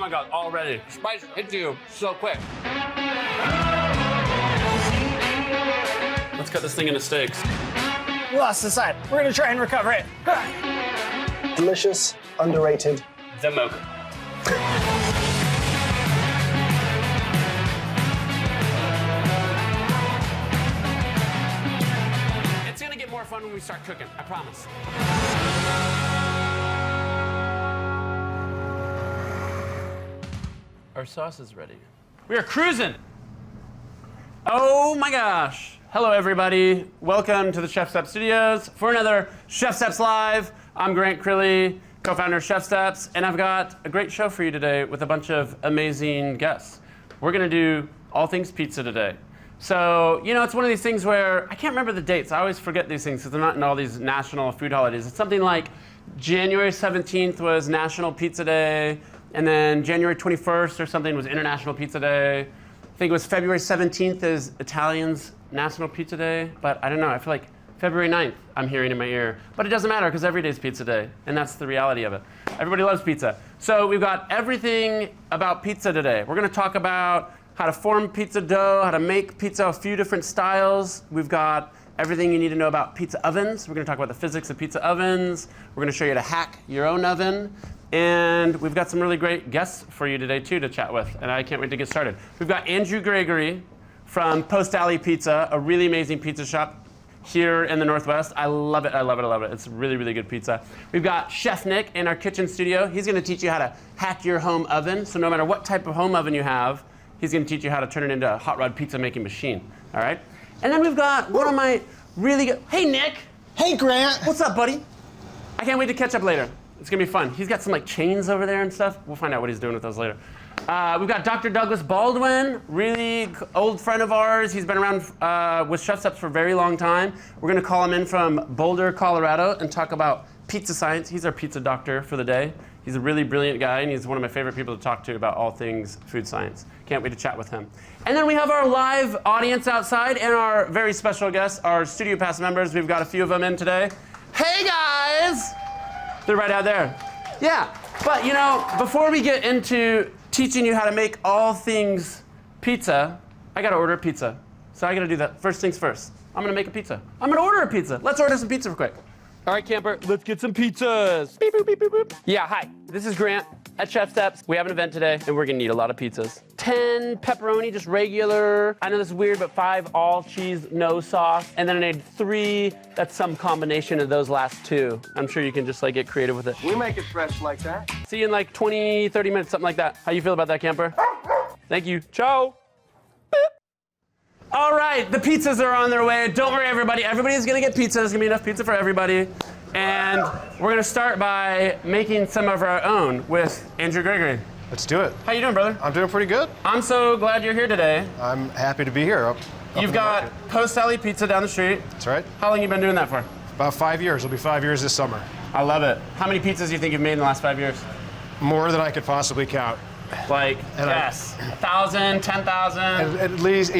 my God, already. Spice hits you so quick. Let's cut this thing into steaks. We lost the side. We're gonna try and recover it. Delicious, underrated. The mocha. It's gonna get more fun when we start cooking, I promise. Our sauce is ready. We are cruising. Oh my gosh. Hello everybody. Welcome to the ChefSteps Studios for another ChefSteps Live. I'm Grant Crilly, co-founder of ChefSteps, and I've got a great show for you today with a bunch of amazing guests. We're gonna do all things pizza today. So, you know, it's one of these things where I can't remember the dates. I always forget these things because they're not in all these national food holidays. It's something like January 17th was National Pizza Day, and then January 21st or something was International Pizza Day. I think it was February 17th is Italians' National Pizza Day, but I don't know. I feel like February 9th I'm hearing in my ear. But it doesn't matter because every day's pizza day, and that's the reality of it. Everybody loves pizza. So we've got everything about pizza today. We're gonna talk about how to form pizza dough, how to make pizza a few different styles. We've got everything you need to know about pizza ovens. We're gonna talk about the physics of pizza ovens. We're gonna show you how to hack your own oven. And we've got some really great guests for you today too to chat with, and I can't wait to get started. We've got Andrew Gregory from Post Alley Pizza, a really amazing pizza shop here in the Northwest. I love it, I love it, I love it. It's really, really good pizza. We've got Chef Nick in our kitchen studio. He's gonna teach you how to hack your home oven. So no matter what type of home oven you have, he's gonna teach you how to turn it into a hot rod pizza making machine, all right? And then we've got one of my really good, hey Nick. Hey, Grant. What's up, buddy? I can't wait to catch up later. It's gonna be fun. He's got some like chains over there and stuff. We'll find out what he's doing with those later. We've got Dr. Douglas Baldwin, really old friend of ours. He's been around with ChefSteps for a very long time. We're gonna call him in from Boulder, Colorado and talk about pizza science. He's our pizza doctor for the day. He's a really brilliant guy and he's one of my favorite people to talk to about all things food science. Can't wait to chat with him. And then we have our live audience outside and our very special guests, our Studio Pass members. We've got a few of them in today. Hey guys! They're right out there. Yeah, but you know, before we get into teaching you how to make all things pizza, I gotta order a pizza. So I gotta do that. First things first. I'm gonna make a pizza. I'm gonna order a pizza. Let's order some pizza real quick. All right, camper, let's get some pizzas. Beep, boop, beep, boop, boop. Yeah, hi, this is Grant at ChefSteps. We have an event today, and we're gonna need a lot of pizzas. 10 pepperoni, just regular. I know this is weird, but 5 all cheese, no sauce. And then I need 3, that's some combination of those last 2. I'm sure you can just like get creative with it. We make it fresh like that. See you in like 20, 30 minutes, something like that. How you feel about that, camper? Thank you, ciao. All right, the pizzas are on their way. Don't worry, everybody. Everybody's gonna get pizza. There's gonna be enough pizza for everybody. And we're gonna start by making some of our own with Andrew Gregory. Let's do it. How you doing, brother? I'm doing pretty good. I'm so glad you're here today. I'm happy to be here. Up You've got Post Alley Pizza down the street. That's right. How long you been doing that for? About 5 years. It'll be 5 years this summer. I love it. How many pizzas do you think you've made in the last 5 years? More than I could possibly count. Like, yes, 1,000, 10,000? At least,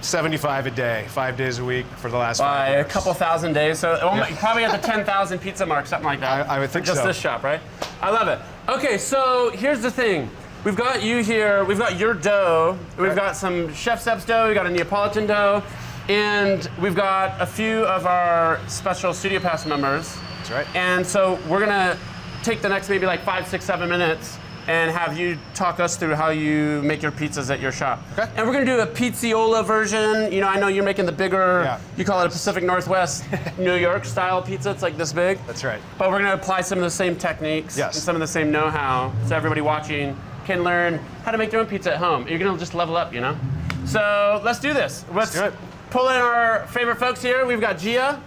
75 a day, 5 days a week for the last 5 By years. a couple thousand days, so probably at the 10,000 pizza mark, something like that. I would think Just so. this shop, right? I love it. Okay, so here's the thing. We've got you here, we've got your dough, we've got some ChefSteps dough, we've got a Neapolitan dough, and we've got a few of our special Studio Pass members. That's right. And so we're gonna take the next maybe like 5, 6, 7 minutes and have you talk us through how you make your pizzas at your shop. Okay. And we're gonna do a pizziola version. You know, I know you're making the bigger, you call it a Pacific Northwest New York style pizza. It's like this big. That's right. But we're gonna apply some of the same techniques and some of the same know-how so everybody watching can learn how to make their own pizza at home. You're gonna just level up, you know? So let's do this. Let's do it. Pull in our favorite folks here. We've got Gia.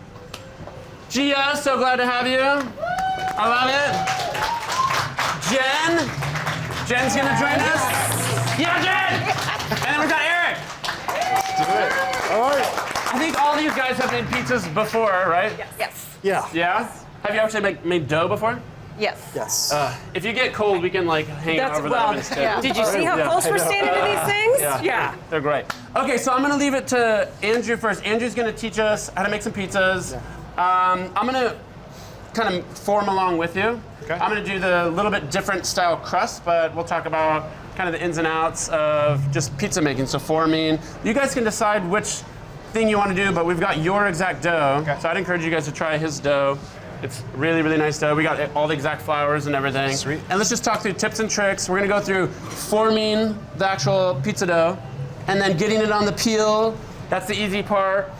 Gia, so glad to have you. I love it. Jen. Jen's gonna join us. Yeah, Jen! And then we've got Eric. Do it. All right. I think all these guys have made pizzas before, right? Yes. Yeah. Yeah? Have you actually made dough before? Yes. Yes. If you get cold, we can like hang That's over the well. oven stick. Yeah. Did you see how Yeah. close we're standing to these things? Yeah. They're great. Okay, so I'm gonna leave it to Andrew first. Andrew's gonna teach us how to make some pizzas. I'm gonna kind of form along with you. Okay. I'm going to do the little bit different style crust, but we'll talk about kind of the ins and outs of just pizza making. So forming. You guys can decide which thing you want to do, but we've got your exact dough. Okay. So I'd encourage you guys to try his dough. It's really, really nice dough. We got all the exact flours and everything. Sweet. And let's just talk through tips and tricks. We're gonna go through forming the actual pizza dough and then getting it on the peel. That's the easy part.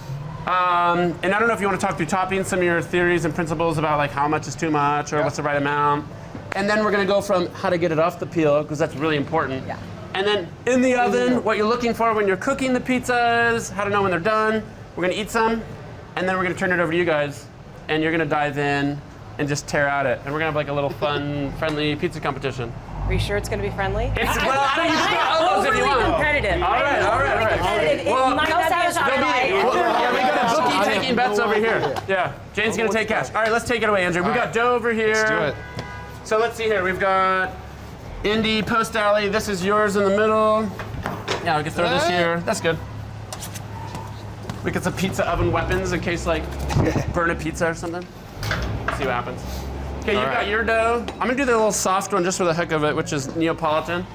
And I don't know if you want to talk through toppings, some of your theories and principles about like how much is too much or what's the right amount. And then we're gonna go from how to get it off the peel, because that's really important. Yeah. And then in the oven, what you're looking for when you're cooking the pizzas, how to know when they're done. We're gonna eat some, and then we're gonna turn it over to you guys. And you're gonna dive in and just tear at it. And we're gonna have like a little fun, friendly pizza competition. Are you sure it's going to be friendly? Well, I don't use elbows if you Overly want. competitive. All right. Competitive. Well, It might not be as high. Yeah, we got a bookie taking bets over here. Yeah, Jane's gonna take cash. All right, let's take it away, Andrew. We got dough over here. Let's do it. So let's see here. We've got Indy, Post Alley. This is yours in the middle. Yeah, we can throw this here. That's good. We get some pizza oven weapons in case like burn a pizza or something. See what happens. Okay, you've got your dough. I'm gonna do the little soft one just for the heck of it, which is Neapolitan.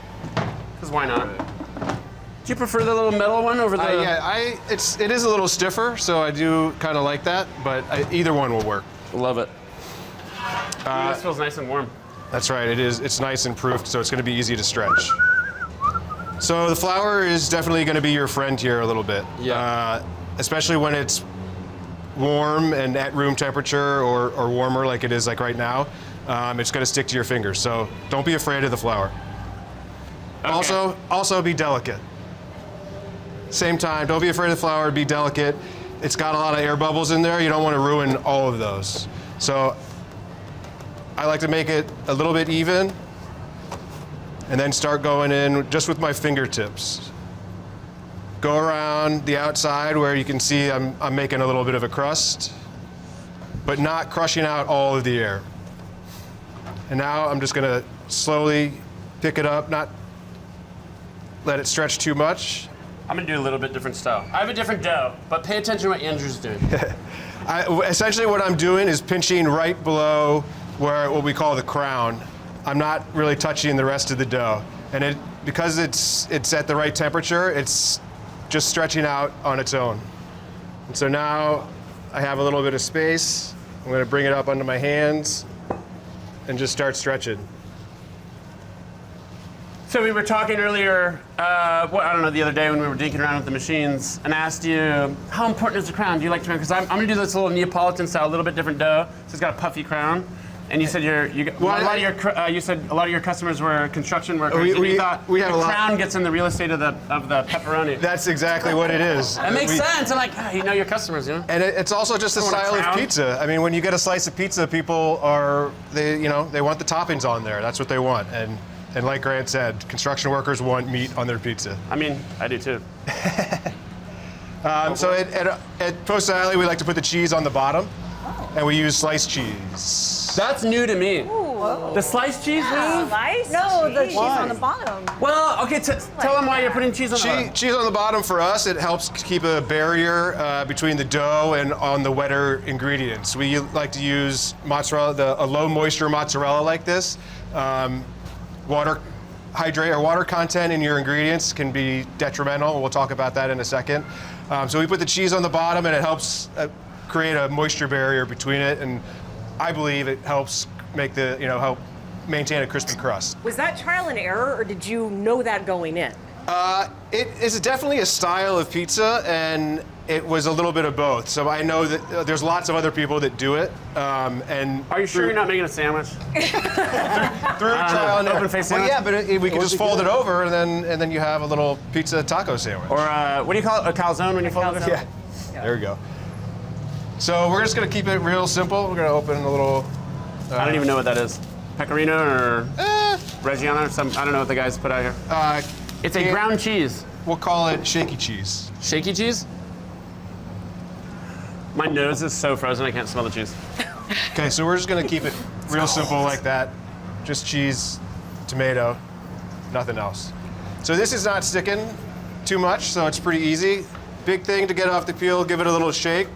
Because why not? Do you prefer the little metal one over the? It is a little stiffer, so I do kind of like that, but either one will work. Love it. This feels nice and warm. That's right, it is. It's nice and proofed, so it's gonna be easy to stretch. So the flour is definitely gonna be your friend here a little bit. Yeah. Especially when it's warm and at room temperature or warmer like it is like right now. It's gonna stick to your fingers, so don't be afraid of the flour. Okay. Also be delicate. Same time, don't be afraid of the flour, be delicate. It's got a lot of air bubbles in there, you don't wanna ruin all of those. So I like to make it a little bit even and then start going in just with my fingertips. Go around the outside where you can see I'm making a little bit of a crust, but not crushing out all of the air. And now I'm just gonna slowly pick it up, not let it stretch too much. I'm gonna do a little bit different style. I have a different dough, but pay attention to what Andrew's doing. Essentially what I'm doing is pinching right below what we call the crown. I'm not really touching the rest of the dough. And because it's at the right temperature, it's just stretching out on its own. And so now I have a little bit of space. I'm gonna bring it up onto my hands and just start stretching. So we were talking earlier, I don't know, the other day when we were dinking around with the machines, and I asked you, how important is the crown? Do you like the crown? Because I'm gonna do this little Neapolitan style, a little bit different dough, so it's got a puffy crown. And you said you said a lot of your customers were construction workers. And you thought the crown gets in the real estate of the pepperoni. That's exactly what it is. That makes sense. I'm like, you know your customers, you know. And it's also just a style of pizza. I mean, when you get a slice of pizza, people they want the toppings on there. That's what they want. And like Grant said, construction workers want meat on their pizza. I mean, I do too. So at Post Alley, we like to put the cheese on the bottom, and we use sliced cheese. That's new to me. The sliced cheese move? No, the cheese on the bottom. Well, okay, tell them why you're putting cheese on the bottom. Cheese on the bottom for us, it helps keep a barrier between the dough and on the wetter ingredients. We like to use mozzarella, a low moisture mozzarella like this. Water content in your ingredients can be detrimental. We'll talk about that in a second. So we put the cheese on the bottom, and it helps create a moisture barrier between it, and I believe it helps help maintain a crispy crust. Was that trial and error, or did you know that going in? It is definitely a style of pizza, and it was a little bit of both. So I know that there's lots of other people that do it. And are you sure you're not making a sandwich? through trial and error. Open face well, sandwich? yeah, but we can just fold it over, and then you have a little pizza taco sandwich. Or what do you call it? A calzone when you fold it? Yeah. There we go. So we're just gonna keep it real simple. We're gonna open a little. I don't even know what that is. Pecorino or Reggiano or something. I don't know what the guys put out here. It's a ground cheese. We'll call it shaky cheese. Shaky cheese? My nose is so frozen I can't smell the cheese. Okay, so we're just gonna keep it real simple like that. Just cheese, tomato, nothing else. So this is not sticking too much, so it's pretty easy. Big thing to get off the peel, give it a little shake.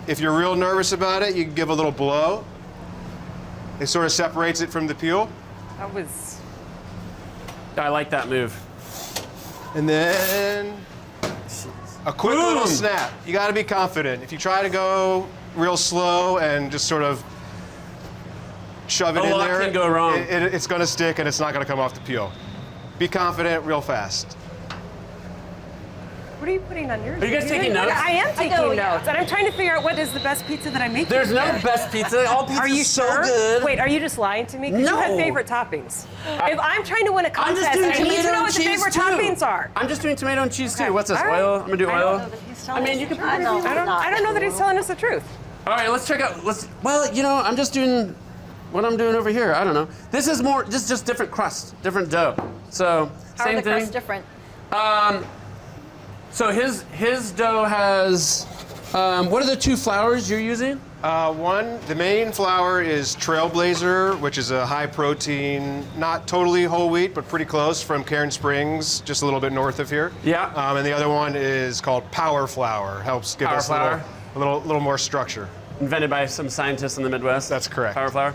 If you're real nervous about it, you can give a little blow. It sort of separates it from the peel. That was. I like that move. And then a quick little snap. You got to be confident. If you try to go real slow and just sort of shove it in lot there, can go wrong. It's going to stick and it's not going to come off the peel. Be confident real fast. What are you putting on yours? Are you guys taking notes? I am taking notes, and I'm trying to figure out what is the best pizza that I make. There's no best pizza. All pizza's Are you so sure? good. Wait, are you just lying to me? Because you have No. favorite toppings. If I'm trying to win a I'm just contest, doing I need to tomato know and what the cheese favorite too. toppings are. I'm just doing tomato and cheese Okay. too. What's this? All right. Oil? I'm gonna do I oil. don't know that I mean, you can. I don't know that he's telling us the truth. All right, let's check out. Well, you know, I'm just doing what I'm doing over here. I don't know. This is more just different crust, different dough. So How same are the thing. crusts different? So his dough has. What are the two flours you're using? The main flour is Trailblazer, which is a high protein, not totally whole wheat, but pretty close, from Cairn Springs, just a little bit north of here. Yeah. And the other one is called Power Flour. Helps give Power us flour. a little more structure. Invented by some scientists in the Midwest. That's correct. Power flour.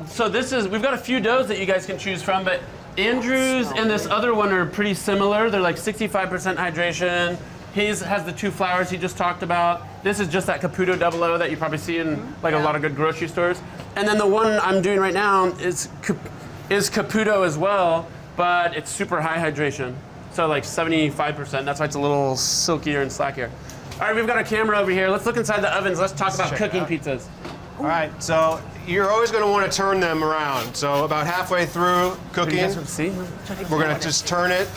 So we've got a few doughs that you guys can choose from, but Andrew's and this other one are pretty similar. They're like 65% hydration. His has the two flours he just talked about. This is just that Caputo 00 that you probably see in like a lot of good grocery stores. And then the one I'm doing right now is Caputo as well, but it's super high hydration. So like 75%. That's why it's a little silkier and slackier. All right, we've got a camera over here. Let's look inside the ovens. Let's talk about check it cooking out. pizzas. All right, so you're always going to want to turn them around. So about halfway through You cooking, guys want to see? we're going to just turn it,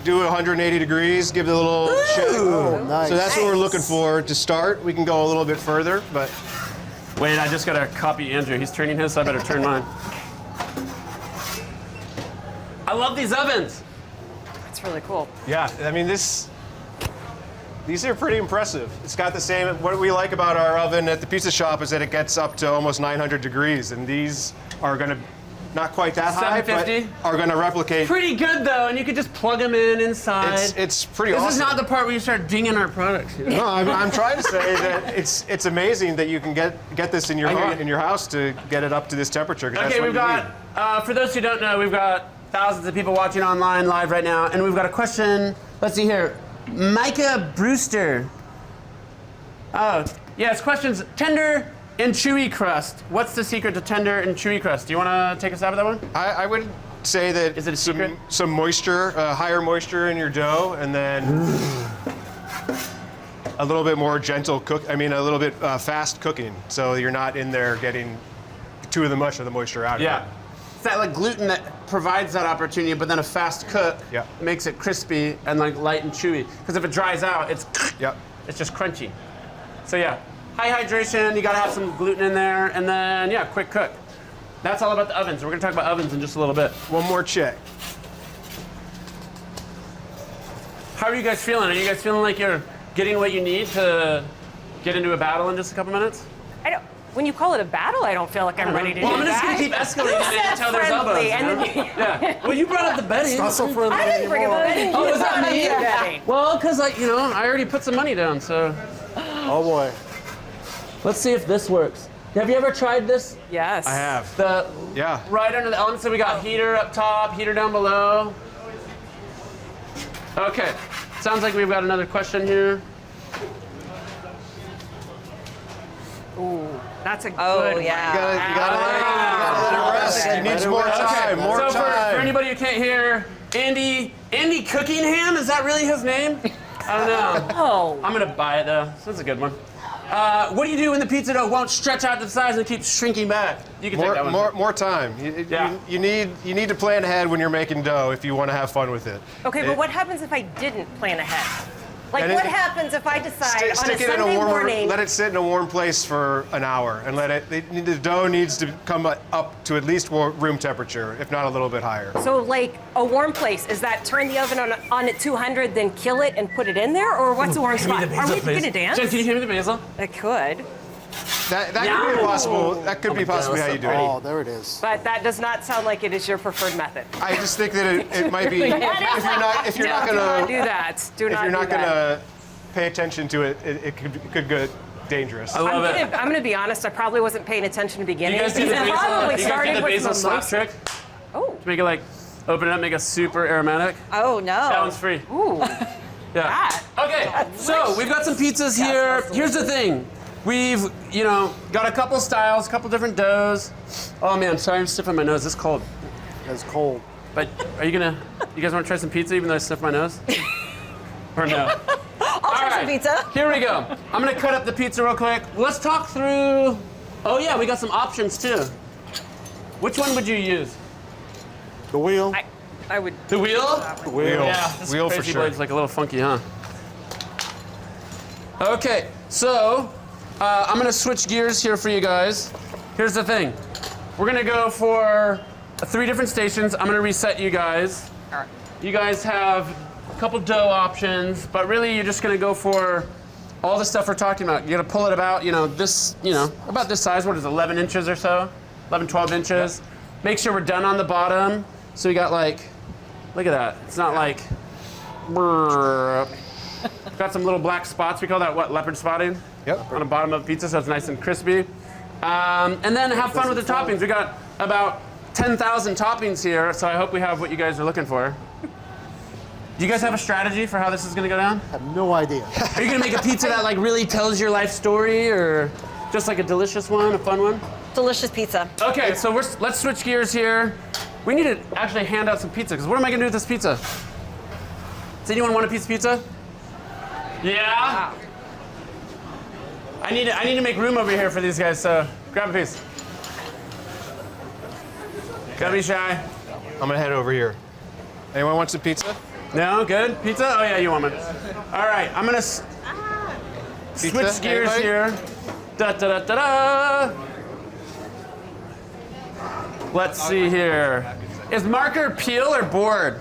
do it 180 degrees, give it a little shake. Oh, nice. So that's what we're looking for to start. We can go a little bit further, but Wait, I just gotta copy Andrew. He's turning his, so I better turn mine. I love these ovens. That's really cool. yeah, I mean, these are pretty impressive. It's got the same, what we like about our oven at the pizza shop is that it gets up to almost 900 degrees, and these are gonna, not quite that high, but 750? are gonna replicate. Pretty good though, and you could just plug them in inside. It's pretty This awesome. is not the part where you start dinging our products. You know? No, I'm trying to say that it's amazing that you can get this in your I hear you. house to get it up to this temperature. 'Cause that's Okay, what we've you got, for those who don't know, we've got thousands of people watching online live right now, and we've got a question. Let's see here. Micah Brewster. Oh, yes, questions. Tender and chewy crust. What's the secret to tender and chewy crust? Do you want to take a stab at that one? I would say that Is it a secret? some moisture, higher moisture in your dough, and then a little bit more gentle cook. I mean, a little bit fast cooking, so you're not in there getting too much of the moisture out of Yeah. it. It's that like gluten that provides that opportunity, but then a fast cook Yeah. makes it crispy and like light and chewy. Because if it dries out, it's Yep. it's just crunchy. So yeah, high hydration, you gotta have some gluten in there, and then yeah, quick cook. That's all about the ovens. We're gonna talk about ovens in just a little bit. One more check. How are you guys feeling? Are you guys feeling like you're getting what you need to get into a battle in just a couple minutes? I don't. When you call it a battle, I don't feel like I'm ready to Well, do I'm just that. gonna keep escalating it until there's elbows. friendly, You and know? then Yeah. Well, you brought up the betting. Not so friendly I didn't bring up anymore. a betting. Oh, You was that brought up me? the betting. Well, because like I already put some money down, so Oh boy. let's see if this works. Have you ever tried this? Yes. I have. The Yeah. right under the element, so we got heater up top, heater down below. Okay, sounds like we've got another question here. That's a good Oh, yeah. You gotta let it rest. You need some more time. More So time. for anybody who can't hear, Andy Cookingham, is that really his name? I don't know. Oh. I'm gonna buy it though. That's a good one. What do you do when the pizza dough won't stretch out to the sides and keeps shrinking back? You can take that one. More time. Yeah. You need to plan ahead when you're making dough if you want to have fun with it. Okay, but what happens if I didn't plan ahead? Like, And what it- happens if I decide on a Stick it in Sunday a warmer. morning? Let it sit in a warm place for an hour, and the dough needs to come up to at least room temperature, if not a little bit higher. So, like, a warm place, is that turn the oven on at 200, then kill it and put it in there? Or what's a warm spot? Are we gonna dance? Jen, can you hand me the basil? I could, That could be possible. That could be possibly how you do Oh, it. there it is. but that does not sound like it is your preferred method. I just think that it might be if you're not do not gonna do that. Do if not you're do not that. gonna pay attention to it, it could dangerous. I love it. I'm gonna be honest. I probably wasn't paying attention to the beginning. You guys do the because I basil, probably you guys do started the with basil slap mimosa. trick? Oh. To make it like, open it up, make it super aromatic. Oh, no. That one's free. Ooh. Yeah. Okay, so we've got some pizzas here. Here's the thing. We've, got a couple styles, a couple different doughs. Oh man, sorry, I'm sniffing my nose. It's cold. It's cold. But you guys want to try some pizza even though I sniff my nose? Or no? I'll try some pizza. Here we go. I'm gonna cut up the pizza real quick. Let's talk through, oh yeah, we got some options too. Which one would you use? The wheel. I would. The wheel? The wheel. Yeah, this Wheel for crazy sure. blade's like a little funky, huh? Okay, so I'm gonna switch gears here for you guys. Here's the thing. We're gonna go for 3 different stations. I'm gonna reset you guys. All right. You guys have a couple dough options, but really you're just gonna go for all the stuff we're talking about. You're gonna pull it about, this, about this size. What is it, 11 inches or so? 11, 12 inches. Make sure we're done on the bottom. So we got like, look at that. It's not like, brrr. Got some little black spots. We call that what, leopard spotting? Yep. On the bottom of the pizza, so it's nice and crispy. And then have fun with the toppings. We got about 10,000 toppings here, so I hope we have what you guys are looking for. Do you guys have a strategy for how this is gonna go down? I have no idea. Are you gonna make a pizza that like really tells your life story, or just like a delicious one, a fun one? Delicious pizza. Okay, so let's switch gears here. We need to actually hand out some pizza, because what am I gonna do with this pizza? Does anyone want a piece of pizza? Yeah? Wow. I need to make room over here for these guys, so grab a piece. Don't be shy. I'm gonna head over here. Anyone want some pizza? No, good? Pizza? Oh yeah, you want one. All right, I'm gonna switch Pizza? gears Anybody? here. Da da da da da. Let's see here. Is marker peel or board?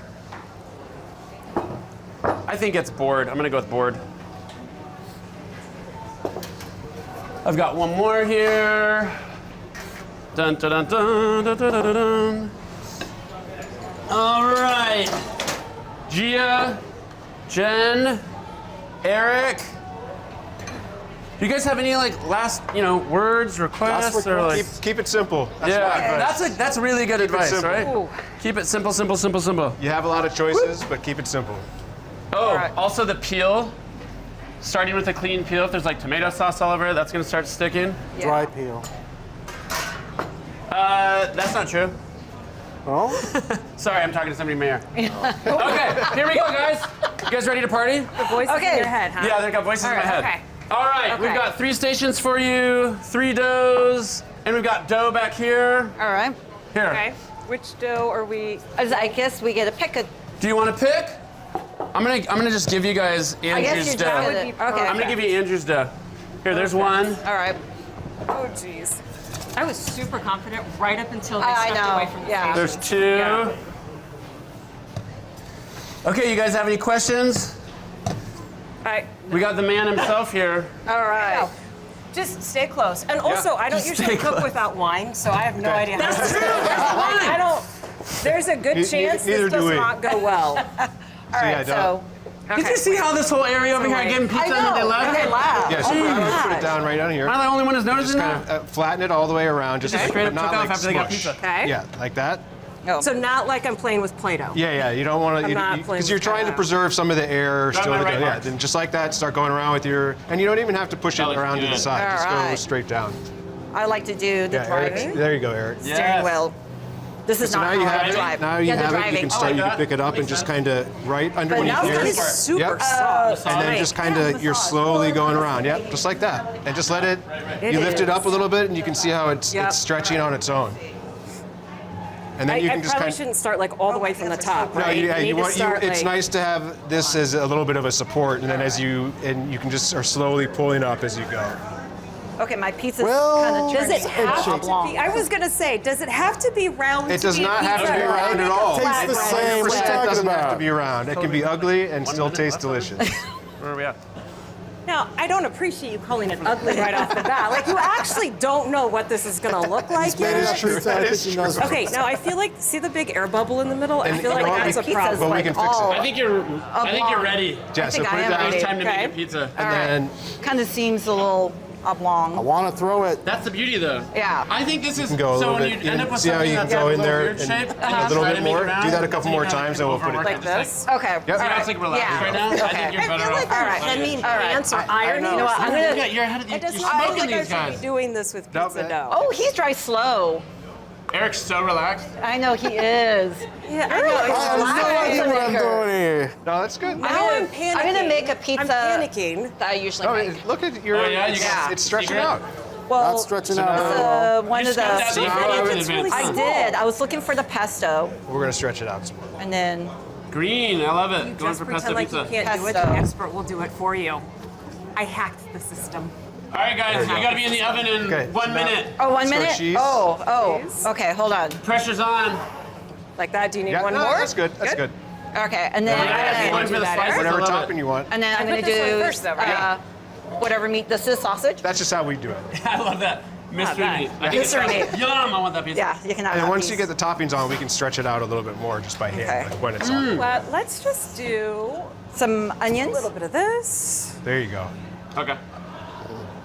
I think it's board. I'm gonna go with board. I've got one more here. Dun dun dun dun dun dun dun dun. All right. Gia, Jen, Eric. Do you guys have any last words, requests, or like? Keep it simple. That's my Yeah, advice. that's really good advice, simple. right? Ooh. Keep it simple, simple, simple, simple. You have a lot of choices, but keep it simple. Oh, right. also the peel. Starting with a clean peel. If there's like tomato sauce all over it, that's gonna start sticking. Dry peel. That's not true. Oh? Sorry, I'm talking to somebody in my ear. Okay, here we go, guys. You guys ready to party? The voices Okay. in your head, huh? Yeah, they've got voices in my head. Okay. All right, we've Okay. got 3 stations for you, 3 doughs, and we've got dough back here. All right. Here. Okay. Which dough are we? I guess we get to pick a. Do you want to pick? I'm gonna just give you guys I guess Andrew's you dough. just would get be it. perfect. Okay. I'm gonna give you Andrew's dough. Here, there's one. All right. Oh, jeez. I was super confident right up until they I stepped know, away from the yeah. station. There's 2. Yeah. Okay, you guys have any questions? We got the man himself here. All right. Just stay close. And also, I don't Just usually stay cook close. without wine, so I have no idea. How That's this true. goes. Where's the I wine? don't. There's a good chance neither this do does we. not go well. All right. I So. Did you see how this whole area over here wait. getting pizza I know. that they love? They laugh. Yeah, so Oh my I'm gonna put gosh. it down right down here. Am I the only one who's noticing Just kind that? of flatten it all the way around, just Just straight up but took not off like after they got smush. pizza. Okay. Yeah, like that. Oh. So not like I'm playing with Play-Doh. Yeah, you don't want I'm not to, playing because you're with trying to that. preserve some of the air Got still. my to right go. Yeah, marks. then just like that, start going around with your, and you don't even have to push it That looks around to the good. side. Just go Alright. straight down. I like to do the Yeah, Eric, driving. there you go, Eric. Yes. Steering wheel. This is So not now you hard have to drive. it. Now you yeah, the have it. You driving. can start. You that. can pick it up Makes and just sense. kind of right But underneath now here. That is super Yep. soft. And then Right. just kind of you're slowly going around. Yep, just like that. And just let it. You lift it up a little bit, and you can see how it's Yep. stretching on its own. And then you I can just probably kind of. shouldn't start like all the way from the top, No, right? yeah, need you to want start, it's like- nice to have this as a little bit of a support, and then as you can just are slowly pulling up as you go. Okay, my pizza's Well, kind of Does it have to oblong. be? I was gonna say, does it have to be round? It to does be a not have to pizza? be Or round make at it all. Tastes flat the bread? same. What are you 100% talking doesn't have to about? be round. It can be ugly and still taste delicious. Where are we at? Now, I don't appreciate you calling it ugly right off the bat. Like, you actually don't know what this is gonna look like That is yet. true. I think is he knows. Okay, now I feel like, see the big air bubble in the middle? I And feel you like know what? that's a Pizza's problem. But we like can fix it. all I think you're ready. Yeah, so think put I it am down. ready. It's time to Okay. make a pizza. And then kind of seems a little oblong. I want to throw it. That's the beauty, though. Yeah. I think this is can go a so little when bit. you end up with See how something you that's can go a in little there weird and shape, a little bit more. Do that a couple more times, and we'll put it Like this? Okay. Yep. See how it's like relaxed Yeah. right now? I Okay. think you're I better feel like off. I'm pending pants or ironing. You know what? I'm gonna. You're ahead of It does you're not feel smoking like I these should be guys. doing this with No, pizza man. dough. Oh, he's dry slow. Eric's so relaxed. I know he is. Yeah, I know. I have no idea what I'm doing here. No, that's good. Now I'm panicking. I'm gonna make a pizza I'm panicking. that I usually No, make. look at your. Oh, yeah, you got It's stretching secret? out. Well, Not stretching So out. now- one You of scoped out the. the ingredients in advance. I did. I was looking for the pesto, We're gonna stretch it out some more. and then Green, I love it. Going Just for pretend pesto like pizza. you can't do it. Pesto. The expert will do it for you. I hacked the system. All right, guys, you got to be in the oven in Okay, 1 so minute. oh, 1 Start minute. cheese. Please. Okay, hold on. Pressure's on. Like that. Do you need Yeah, one no, more? that's good. That's good. Okay, and then Yeah, if you I'm want gonna, for the that, slices, I Whatever love topping it. you want. and then I'm I gonna put this one do first, though, right? whatever meat. This is sausage. That's just how we do it. I love that. Mystery bad. meat. I think it's Mystery awesome. Yum, I want that pizza. Yeah, you can have And that once piece. you get the toppings on, we can stretch it out a little bit more just by hand, Okay. like when it's on. Well, let's just do some a onions. little bit of this. There you go. Okay.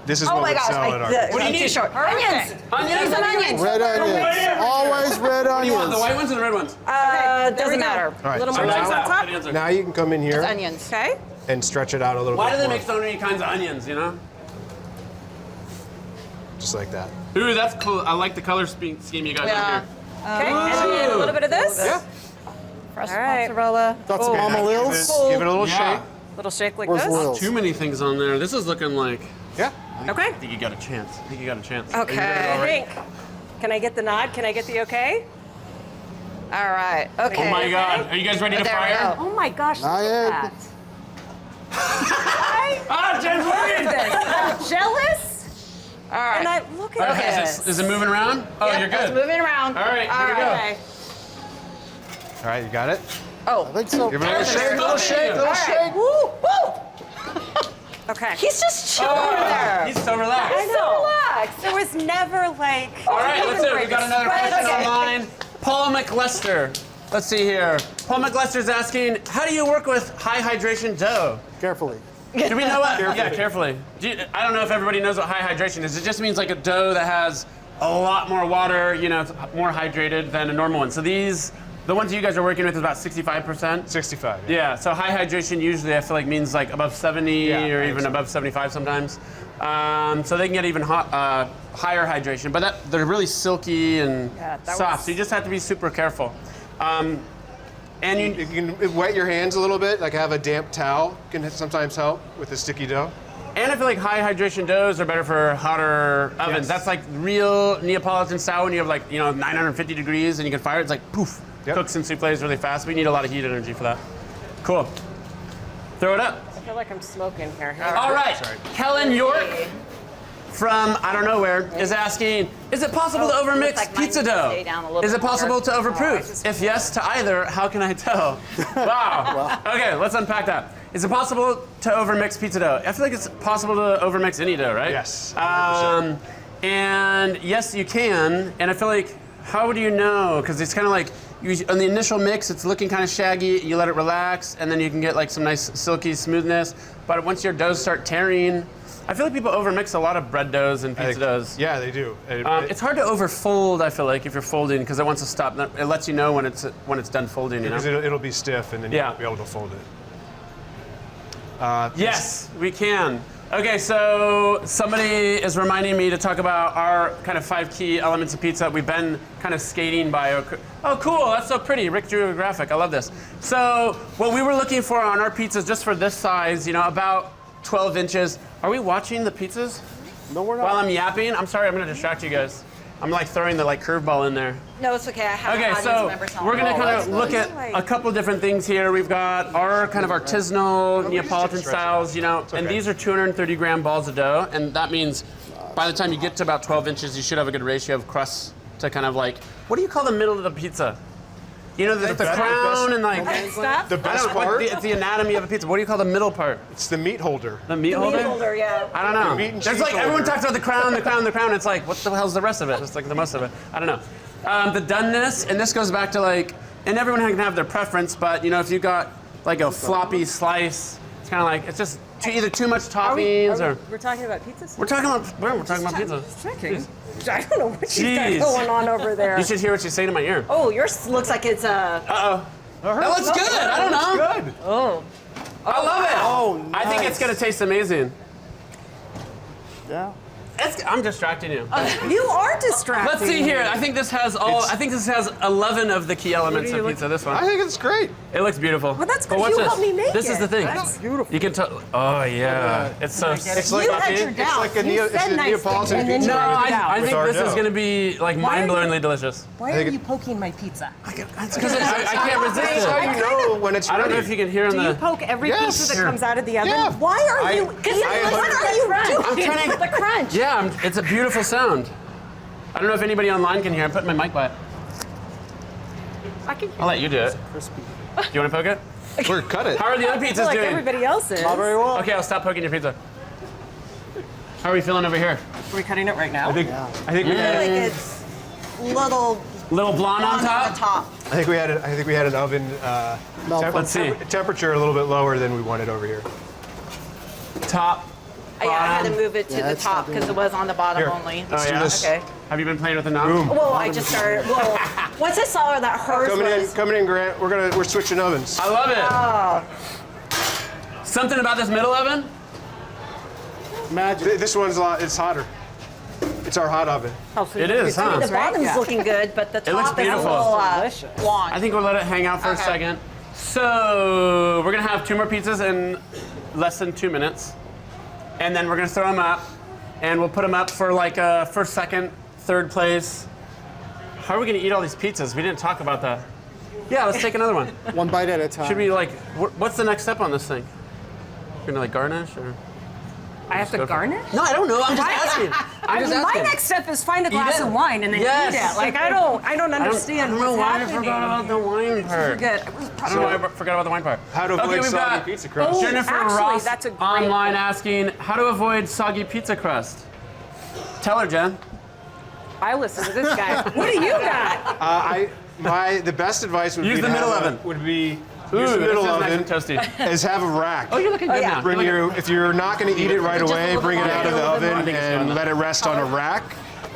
This is Oh what my we gosh! sell at our. What do you I'm need? too short. Onions. Onions? Some onions. Red onions. Always red What do you want, the onions. white ones or the red ones? There we Doesn't go. matter. All right, A little so more now- cheese on top. Good answer. Now you can come in here Onions. Okay. and stretch it out a little Why bit do they more. make so many kinds of onions, you know? Just like that. Ooh, that's cool. I like the color scheme you guys Yeah. have here. Okay. And then a little bit of this. Yeah. Fresh All right. mozzarella. Got some mama lils. Give it a little Yeah. shake. Little shake like Where's this. Will? Too many things on there. This is looking like. Yeah. Okay. I think you got a chance. I think you got a chance. Okay. I think. Can I get the nod? Can I get the okay? All right. Okay. Oh my God. Are you guys ready to There we fire? go. Oh my gosh. Look Not at yet. that. Ah, Jen's working! I'm jealous. All right. And I look at Okay, this. is it moving around? Oh, Yep, you're it's good. moving around. All right, here we go. Okay. All right, you got it. Oh. I think so. Give it a little Perfect. shake, little shake, little All shake. right. Woo! Woo! Okay. He's just chilling over there. He's so relaxed. I know. So relaxed. There was never like. All right, let's do it. We've got another question Okay. online. Paul McLester. Let's see here. Paul McLester's asking, how do you work with high hydration dough? Carefully. Do we know what? Yeah, carefully. I don't know if everybody knows what high hydration is. It just means like a dough that has a lot more water, you know, it's more hydrated than a normal one. So these, the ones you guys are working with is about 65%. 65. Yeah, so high hydration usually I feel like means like above 70 Yeah, I or think even so. above 75 sometimes. So they can get even higher hydration, but they're really silky and Yeah, that soft. was- So you just have to be super careful. And You can wet your hands a little bit, like have a damp towel can sometimes help with the sticky dough. And I feel like high hydration doughs are better for hotter ovens. Yes. That's like real Neapolitan style when you have like, 950 degrees and you can fire it. It's like poof, Yep. cooks and souffles really fast. We need a lot of heat energy for that. Cool. Throw it up. I feel like I'm smoking here. All right. Sorry. Helen York from I don't know where is asking, is it possible to overmix looks like mine pizza needs to dough? stay down a little Is it bit possible more. to overproof? If yes to either, how can I tell? Wow. Okay, let's unpack that. Is it possible to overmix pizza dough? I feel like it's possible to overmix any dough, right? Yes. And yes, you can. And I feel like, how do you know? Because it's kind of like, on the initial mix, it's looking kind of shaggy. You let it relax, and then you can get like some nice silky smoothness. But once your doughs start tearing, I feel like people overmix a lot of bread doughs and pizza doughs. Yeah, they do. It's hard to overfold, I feel like, if you're folding, because it wants to stop. It lets you know when it's done folding, you know? because it'll be stiff and then you Yeah. won't be able to fold it. Yes, we can. Okay, so somebody is reminding me to talk about our kind of 5 key elements of pizza. We've been kind of skating by. Oh, cool, that's so pretty. Rick drew a graphic. I love this. So what we were looking for on our pizzas, just for this size, about 12 inches. Are we watching the pizzas? No, we're not. While I'm yapping? I'm sorry, I'm going to distract you guys. I'm like throwing the curveball in there. No, it's okay. I have Okay, audience so members on. we're gonna kind that's of look nice. at a couple different things here. We've got our kind of artisanal Neapolitan stretch it. styles, and okay. these are 230 gram balls of dough, and that means by the time you get to about 12 inches, you should have a good ratio of crust to kind of like, what do you call the middle of the pizza? There's the best- crown and like, Stuff. The I best don't know, part, it's the anatomy of a pizza. What do you call the middle part? it's the meat holder. The meat holder? Holder, yeah. I don't know. meat and There's cheese like everyone holder. talks about the crown, the crown, the crown. It's like, what the hell's the rest of it? It's like the most of it. I don't know. The doneness, and this goes back to like, and everyone can have their preference, but if you got like a floppy slice, it's kind of like, it's just either too much toppings or We're talking about pizzas? we're talking about pizza. Checking. I don't know what she's got Jeez. going on over there. You should hear what she's saying in my ear. Oh, yours looks like it's That looks good. I don't know. Good. I love it. Oh, I think it's gonna taste amazing. Yeah. I'm distracting you. You are distracting. Let's see here. I think this has 11 of the key elements of pizza. This one. I think it's great. It looks beautiful. Well, that's But 'cause what's you this? helped me make This it. is the thing. That's beautiful. You can tell. Oh yeah. It's so. It's like You had your doubts. like a You Neo- said it's a nice Neapolitan things and then pizza. you No, had your I doubts. think this is dough. gonna be like Why are you- mind-blowingly delicious. Why are you poking my pizza? Because I can't resist That's how it. you know when it's I don't ready. know if you can hear in Do you the. poke every Yes. pizza that comes out of the oven? Yeah. Why are you? I- What are you doing? I'm trying to. The crunch. Yeah, it's a beautiful sound. I don't know if anybody online can hear. I'm putting my mic by it. I'll let you do it. Crispy. Do you want to poke it? We're cut it. How are the other I pizzas feel like doing? everybody else is. Not very well. Okay, I'll stop poking your pizza. How are we feeling over here? Are we cutting it right now? I think we I had. feel like it's little Little blonde on on the top? top. I think we had an oven Let's see. temperature a little bit lower than we wanted over here. Top. Yeah, I had to Bottom. move it to Yeah, the it's top not because it was on the bottom Here. only. Oh, yeah? this. Okay. Have you been playing with the knob? Boom. Well, I just started. Well, once I saw that hers was. Coming in, Grant. We're switching ovens. I love it. Something about this middle oven? Magic. This one's it's hotter. It's our hot oven. It is, huh? The bottom's looking good, but the top looks is a beautiful. little blonde. I think we'll let it hang out for a Okay. second. So we're gonna have 2 more pizzas in less than 2 minutes. And then we're gonna throw them up. And we'll put them up for like first, second, third place. How are we gonna eat all these pizzas? We didn't talk about that. Yeah, let's take another one. One bite at a time. Should we like, what's the next step on this thing? We're gonna like garnish or? I have to go for it. garnish? No, I don't know. I'm just asking. I mean, my next step is find a glass it. of wine and then Yes. eat it. Like I don't understand I don't know what's why happening. I forgot about the wine part. Good. I don't know why I forgot about the wine part. How to avoid we've soggy got pizza crust. Jennifer actually, Ross that's a great online point. asking how to avoid soggy pizza crust. Tell her, Jen. I listen to this guy. What do you got? The best advice would Use be the to middle have oven. Use the middle this is oven nice and toasty. is have a rack. Oh, you're looking good now. Bring if you're not going to eat it right away, bring it out of the I oven think it's and fun. let it rest on a rack.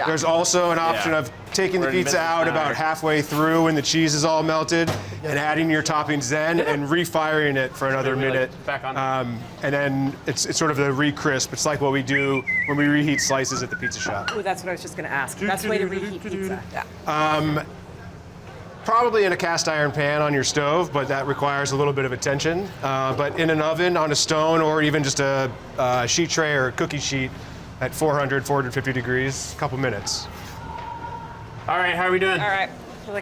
There's also an option Yeah. of taking the We're in pizza out business now. about halfway through when the cheese is all melted and adding your toppings then and refiring it for another Maybe, like, minute. back on. And then it's sort of the re-crisp. It's like what we do when we reheat slices at the pizza shop. Oh, that's what I was just going to ask. Best way to reheat pizza. Yeah. Probably in a cast iron pan on your stove, but that requires a little bit of attention. But in an oven, on a stone, or even just a sheet tray or a cookie sheet at 400, 450 degrees, a couple minutes. All right, how are we doing? All right.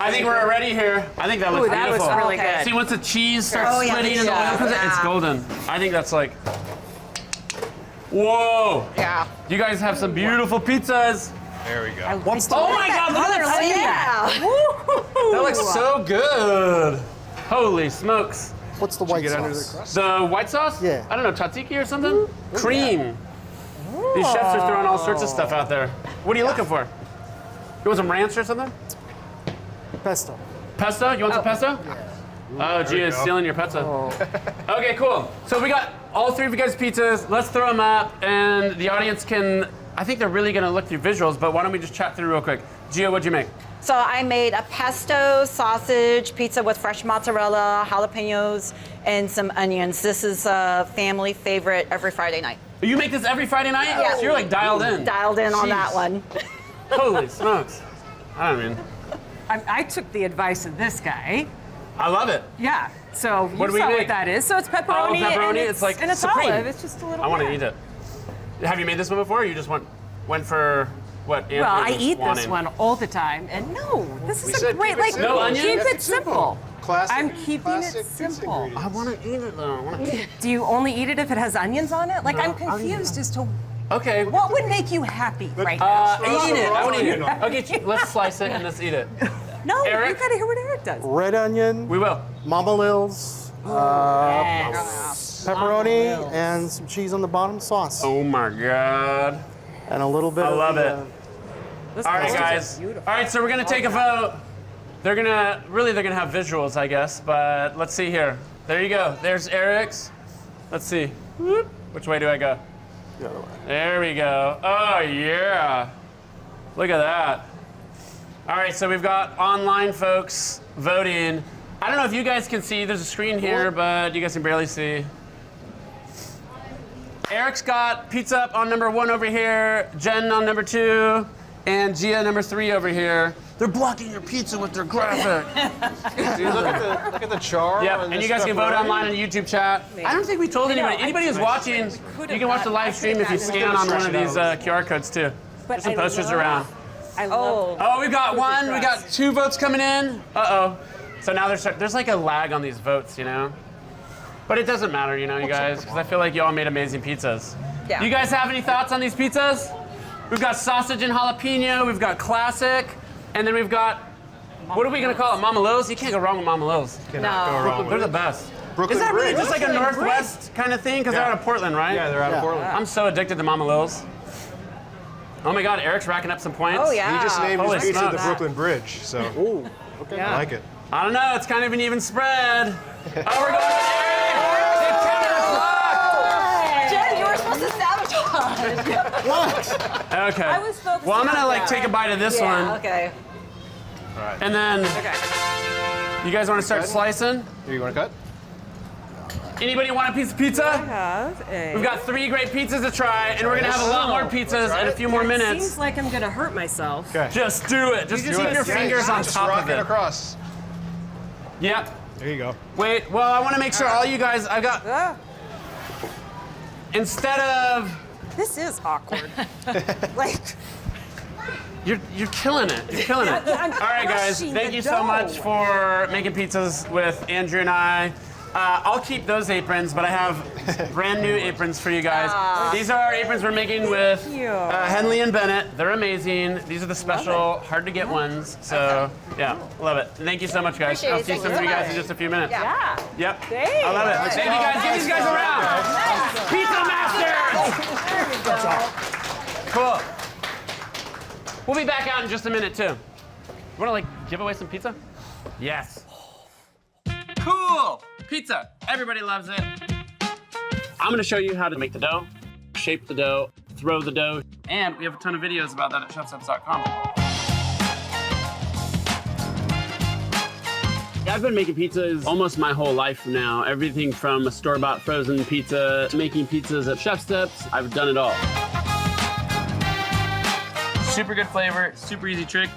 I think we're ready here. I think that looks Ooh, that was beautiful. really Okay. good. See, once the cheese starts Oh, yeah, splitting and the yeah. oil comes in, it's Yeah. golden. I think that's like, whoa. Yeah. You guys have some beautiful pizzas. There we go. What's the Oh my God, look at that. Yeah. That looks so good. Holy smokes. What's the white Get under the sauce? crust. The white sauce? Yeah. I don't know, tzatziki or something? Cream. These chefs are throwing all sorts of stuff out there. What are you looking for? You want some ranch or something? Pesto. Pesto? You want some pesto? Oh, Gia is go. stealing your pesto. Okay, cool. So we got all 3 of you guys' pizzas. Let's throw them up, and the audience can. I think they're really gonna look through visuals, but why don't we just chat through real quick? Gia, what'd you make? So I made a pesto sausage pizza with fresh mozzarella, jalapenos, and some onions. This is a family favorite every Friday night. You make this every Friday night? Yeah. So you're like dialed in. Dialed in on that Jeez. one. Holy smokes. I don't mean, I took the advice of this guy. I love it. Yeah. So you What do we saw make? what that is. So it's pepperoni, Oh, pepperoni, and it's like and it's supreme. olive. It's just a little. I want to yeah. eat it. Have you made this one before? Or you just went for what? Well, I Andrew was eat this wanting? one all the time, and no, this We is a said great keep it like simple. No onion? keep Keep it simple. Classic, I'm keeping classic it pizza simple. ingredients. I want to eat it though. I wanna... Do you only eat it if it has onions on it? Like I'm No, I'll eat it. confused as to Okay. what would make you happy right now. Eat it. I want to eat it. onion on Okay, let's slice it and let's eat it. No, Eric? you gotta hear what Eric does. Red onion, We will. Mama Lils, Yes. pepperoni, Mama Lils. and some cheese on the bottom, sauce, Oh my God. and a little bit I of love the, it. All right, Those are guys. beautiful. All right, so we're gonna take a vote. They're gonna have visuals, I guess. But let's see here. There you go. There's Eric's. Let's see. Whoop. Which way do I go? The other way. There we go. Oh, yeah. Look at that. All right, so we've got online folks voting. I don't know if you guys can see. There's a screen here, but you guys can barely see. Eric's got pizza up on number 1 over here, Jen on number 2, and Gia number 3 over here. They're blocking your pizza with their graphic. Dude, look at the char. Yep, on and this you guys stuff can vote already. online on the YouTube chat. I don't think we told anybody. Anybody who's watching, you can watch the live stream if you scan on one of these QR codes too. There's some posters around. I love Oh, we've got one. We got 2 votes coming in. Uh-oh. So now there's like a lag on these votes, you know? But it doesn't matter, you know, you guys, because I feel like you all made amazing pizzas. Yeah. Do you guys have any thoughts on these pizzas? We've got sausage and jalapeno, we've got classic, and then we've got, what are we gonna call it, Mama Lil's? You can't go wrong with Mama Lil's. Cannot go wrong They're with the it. best. Brooklyn Is that really Bridge. just like a Northwest kind of thing? Because they're out of Portland, right? Yeah, they're out of Portland. I'm so addicted to Mama Lil's. Oh my God, Eric's racking up some points. Oh, yeah. He just named Holy his pizza smokes. the Brooklyn Bridge, so Ooh, okay. I like it. I don't know, it's kind of an even spread. Oh, we're going with Eric! Jen, you were supposed to sabotage. What? Okay. I was focusing well, I'm gonna on like that. take a bite of this Yeah, one, okay. and then you guys want to start slicing? Here, you want to cut? Anybody want a piece of pizza? We've got 3 great pizzas to try, and we're gonna have a lot more pizzas in a few more Seems minutes. like I'm gonna hurt myself. Okay. Just do it. Just keep your fingers on Just top rock of it it. across. Yep. There you go. Wait. Well, I want to make sure all you guys. I've got. Instead of. This is awkward. Like, You're killing it. You're killing it. I'm All right, guys. crushing Thank the you so dough. much for making pizzas with Andrew and I. I'll keep those aprons, but I have brand new aprons for you guys. These are our aprons we're making with you. Henley and Bennett. They're amazing. These are the special, hard to get ones. So yeah, love it. Thank you so much, guys. Appreciate I'll it. see Thank some you of you so guys much. in just a few minutes. Yeah. Yep. Thanks. I love it. Thank you guys. Give these guys a round. Pizza Masters. Cool. We'll be back out in just a minute too. You want to like give away some pizza? Yes. Cool. Pizza. Everybody loves it. I'm going to show you how to make the dough, shape the dough, throw the dough, and we have a ton of videos about that at ChefSteps.com. I've been making pizzas almost my whole life now. Everything from a store-bought frozen pizza to making pizzas at ChefSteps. I've done it all. Super good flavor, super easy trick.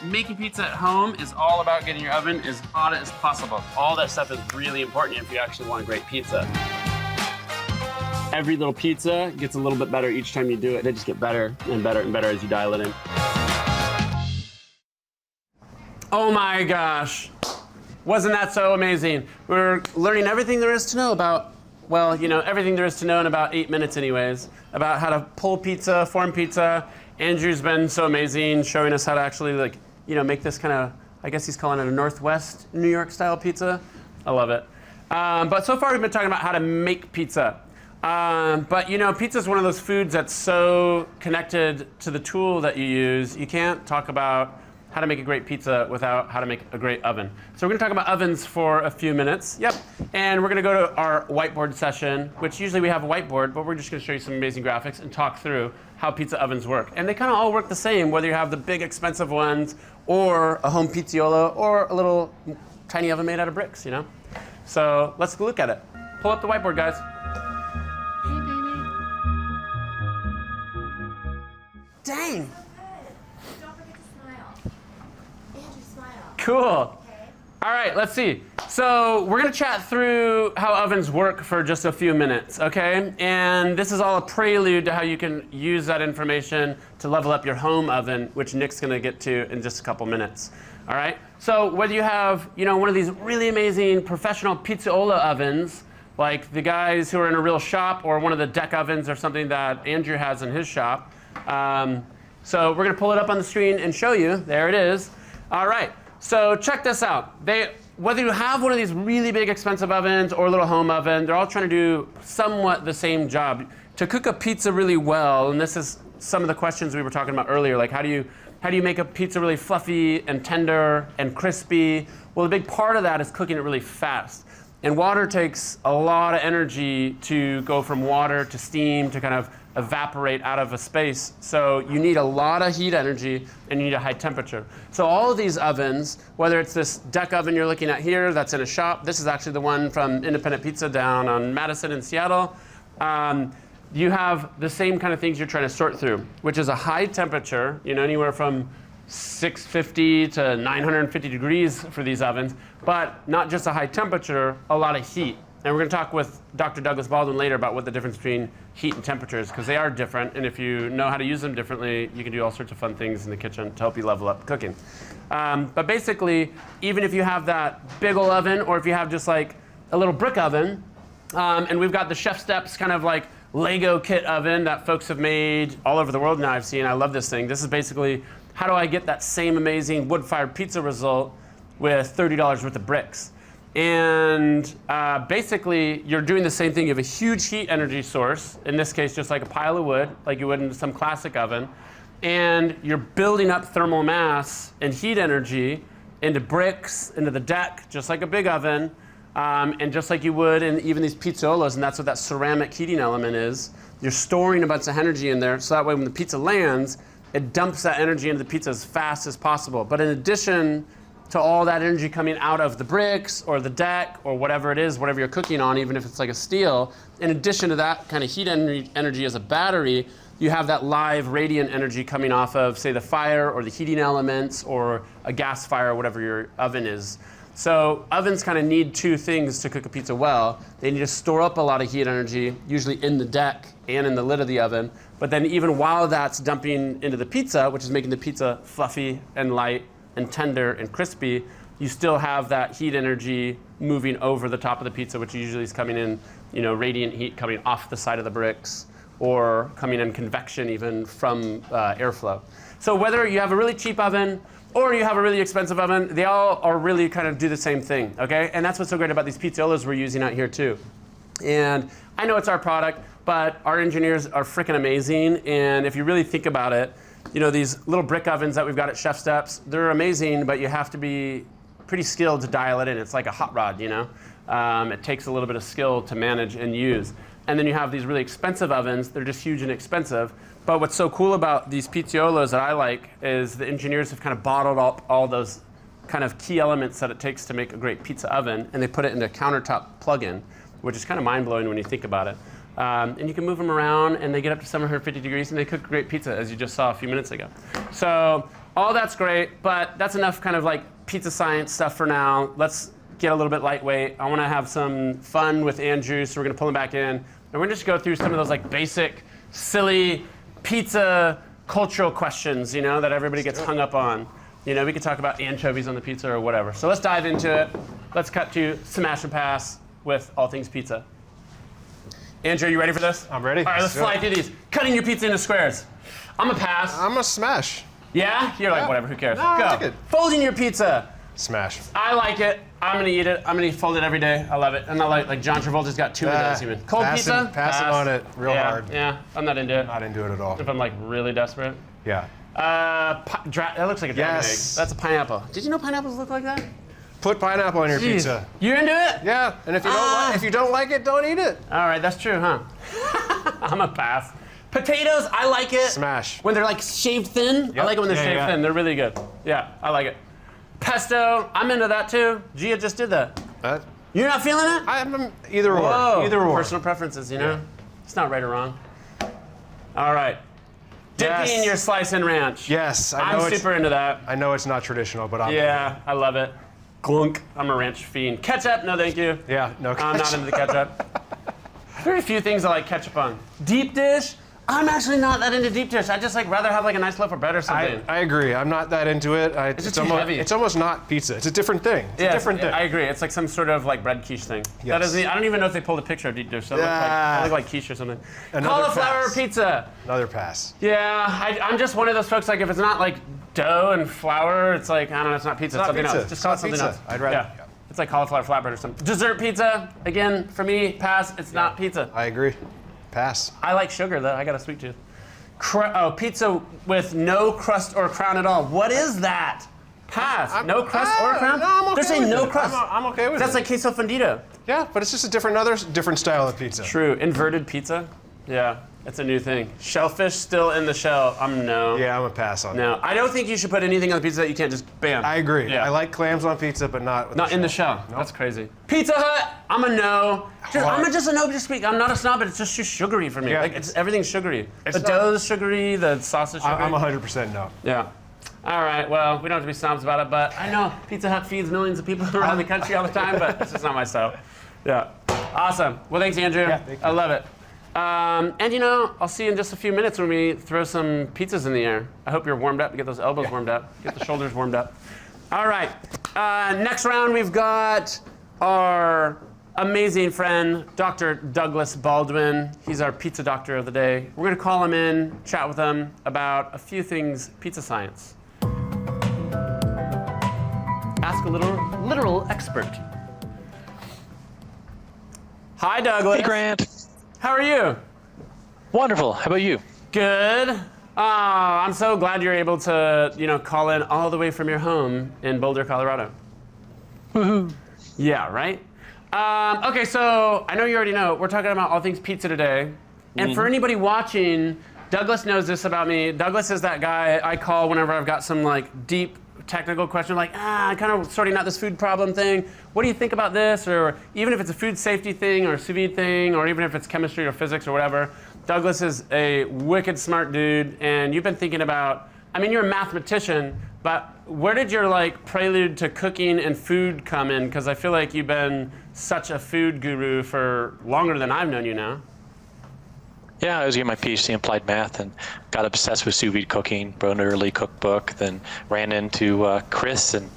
Making pizza at home is all about getting your oven as hot as possible. All that stuff is really important if you actually want a great pizza. Every little pizza gets a little bit better each time you do it. They just get better and better and better as you dial it in. Oh my gosh. Wasn't that so amazing? We're learning everything there is to know about, well, you know, everything there is to know in about 8 minutes anyways, about how to pull pizza, form pizza. Andrew's been so amazing showing us how to actually like, you know, make this kind of, I guess he's calling it a Northwest New York style pizza. I love it. But so far we've been talking about how to make pizza. But you know, pizza is one of those foods that's so connected to the tool that you use. You can't talk about how to make a great pizza without how to make a great oven. So we're gonna talk about ovens for a few minutes. Yep, and we're gonna go to our whiteboard session, which usually we have a whiteboard, but we're just gonna show you some amazing graphics and talk through how pizza ovens work. And they kind of all work the same, whether you have the big expensive ones or a home pizziola or a little tiny oven made out of bricks, you know? So let's go look at it. Pull up the whiteboard, guys. Dang. Don't forget to smile. Andrew, smile. Cool. Okay. All right, let's see. So we're gonna chat through how ovens work for just a few minutes, okay? And this is all a prelude to how you can use that information to level up your home oven, which Nick's gonna get to in just a couple minutes. All right? So whether you have, you know, one of these really amazing professional pizziola ovens, like the guys who are in a real shop, or one of the deck ovens or something that Andrew has in his shop. So we're gonna pull it up on the screen and show you. There it is. All right, so check this out. Whether you have one of these really big expensive ovens or a little home oven, they're all trying to do somewhat the same job. To cook a pizza really well, and this is some of the questions we were talking about earlier, like how do you make a pizza really fluffy and tender and crispy? Well, a big part of that is cooking it really fast. And water takes a lot of energy to go from water to steam to kind of evaporate out of a space. So you need a lot of heat energy and you need a high temperature. So all of these ovens, whether it's this deck oven you're looking at here that's in a shop, this is actually the one from Independent Pizza down on Madison in Seattle. You have the same kind of things you're trying to sort through, which is a high temperature, anywhere from 650 to 950 degrees for these ovens, but not just a high temperature, a lot of heat. And we're going to talk with Dr. Douglas Baldwin later about what the difference between heat and temperature is, because they are different, and if you know how to use them differently, you can do all sorts of fun things in the kitchen to help you level up cooking. But basically, even if you have that big old oven, or if you have just like a little brick oven, and we've got the ChefSteps kind of like Lego kit oven that folks have made all over the world now I've seen. I love this thing. This is basically, how do I get that same amazing wood-fired pizza result with $30 worth of bricks? And basically, you're doing the same thing. You have a huge heat energy source, in this case, just like a pile of wood, like you would in some classic oven. And you're building up thermal mass and heat energy into bricks, into the deck, just like a big oven. And just like you would in even these pizzolas, and that's what that ceramic heating element is. You're storing a bunch of energy in there, so that way when the pizza lands, it dumps that energy into the pizza as fast as possible. But in addition to all that energy coming out of the bricks or the deck or whatever it is, whatever you're cooking on, even if it's like a steel, in addition to that kind of heat energy as a battery, you have that live radiant energy coming off of, say, the fire or the heating elements or a gas fire or whatever your oven is. So ovens kind of need two things to cook a pizza well. They need to store up a lot of heat energy, usually in the deck and in the lid of the oven. But then even while that's dumping into the pizza, which is making the pizza fluffy and light and tender and crispy, you still have that heat energy moving over the top of the pizza, which usually is coming in, radiant heat coming off the side of the bricks or coming in convection even from airflow. So whether you have a really cheap oven or you have a really expensive oven, they all are really kind of do the same thing, okay? And that's what's so great about these pizzolas we're using out here too. And I know it's our product, but our engineers are freaking amazing. And if you really think about it, these little brick ovens that we've got at ChefSteps, they're amazing, but you have to be pretty skilled to dial it in. It's like a hot rod, It takes a little bit of skill to manage and use. And then you have these really expensive ovens. They're just huge and expensive. But what's so cool about these pizzolas that I like is the engineers have kind of bottled up all those kind of key elements that it takes to make a great pizza oven, and they put it into a countertop plug-in, which is kind of mind-blowing when you think about it. And you can move them around, and they get up to 750 degrees, and they cook great pizza, as you just saw a few minutes ago. So all that's great, but that's enough kind of like pizza science stuff for now. Let's get a little bit lightweight. I want to have some fun with Andrew, so we're going to pull him back in. And we're going to just go through some of those like basic, silly pizza cultural questions, that everybody gets hung up on. We could talk about anchovies on the pizza or whatever. So let's dive into it. Let's cut to smash and pass with all things pizza. Andrew, you ready for this? I'm ready. All right, let's fly through these. Cutting your pizza into squares. I'm a pass. I'm a smash. Yeah? You're like, whatever, who cares? No, Go. I like it. Folding your pizza. Smash. I like it. I'm going to eat it. I'm going to fold it every day. I love it. I'm not like John Travolta's got two of those even. Cold pizza? Passing on it real hard. Yeah, I'm not into it. Not into it at all. If I'm like really desperate. Yeah. That looks like a dragon egg. That's a pineapple. Did you know pineapples look like that? Put pineapple on your Jeez. pizza. You're into it? Yeah, and if you don't like it, don't eat it. All right, that's true, huh? I'm a pass. Potatoes, I like it. Smash. When they're like shaved thin. Yep. I like it when they're shaved thin. They're really good. Yeah, I like it. Pesto, I'm into that too. Gia just did that. You're not feeling it? I'm either or. Whoa. Either or. Personal preferences, It's not right or wrong. All right. Dipping your slice in ranch. Yes, I'm super into that. I know it's not traditional, but Yeah, I love it. Glunk. I'm a ranch fiend. Ketchup? No, thank you. Yeah, no ketchup. I'm not into the ketchup. Very few things I like ketchup on. Deep dish? I'm actually not that into deep dish. I just rather have like a nice loaf of bread or something. I agree. I'm not that into it. It's just too heavy. It's almost not pizza. It's a different thing. It's a different thing. I agree. It's like some sort of like bread quiche thing. Yes. That doesn't. I don't even know if they pulled a picture of deep dish. So it looks like quiche or something. Cauliflower pass. pizza. Another pass. Yeah, I'm just one of those folks. Like if it's not like dough and flour, it's like I don't know. It's not pizza. It's something else. Just call it something else. I'd rather. Yeah. It's like cauliflower flatbread or something. Dessert pizza. Again, for me, pass. It's not pizza. I agree. Pass. I like sugar though. I got a sweet tooth. Pizza with no crust or crown at all. What is that? Pass. No crust or crown? No, I'm okay They're saying with no it. crust. I'm okay with That's it. like queso fundido. Yeah, but it's just a different style of pizza. True. Inverted pizza? Yeah, that's a new thing. Shellfish still in the shell? No. Yeah, I'm a pass on that. No, I don't think you should put anything on the pizza that you can't just bam. I agree. Yeah. I like clams on pizza, but not with Not in the shell. Nope. That's crazy. Pizza Hut, I'm a no. I'm just a no to speak. I'm not a snob, but it's just too sugary for me. Yeah, Like everything's sugary. The not- dough's sugary, the sausage sugary. I'm 100% no. Yeah. All right, well, we don't have to be snobs about it, but I know Pizza Hut feeds millions of people around the country all the time, but it's just not my style. Yeah. Awesome. Well, thanks, Andrew. Yeah, thank you. I love it. And you know, I'll see you in just a few minutes when we throw some pizzas in the air. I hope you're warmed up, get those elbows warmed up, get the shoulders warmed up. All right. Next round, we've got our amazing friend, Dr. Douglas Baldwin. He's our pizza doctor of the day. We're going to call him in, chat with him about a few things pizza science. Ask a literal expert. Hi, Douglas. Hey, Grant. How are you? Wonderful. How about you? Good. I'm so glad you're able to, call in all the way from your home in Boulder, Colorado. Woohoo. Yeah, right? Okay, so I know you already know, we're talking about all things pizza today. And for anybody watching, Douglas knows this about me. Douglas is that guy I call whenever I've got some deep technical question, I'm kind of sorting out this food problem thing. What do you think about this? Or even if it's a food safety thing or a sous vide thing, or even if it's chemistry or physics or whatever, Douglas is a wicked smart dude. And you've been thinking about, you're a mathematician, but where did your prelude to cooking and food come in? Because I feel like you've been such a food guru for longer than I've known you now. Yeah, I was getting my PhD in applied math and got obsessed with sous vide cooking, wrote an early cookbook, then ran into Chris, and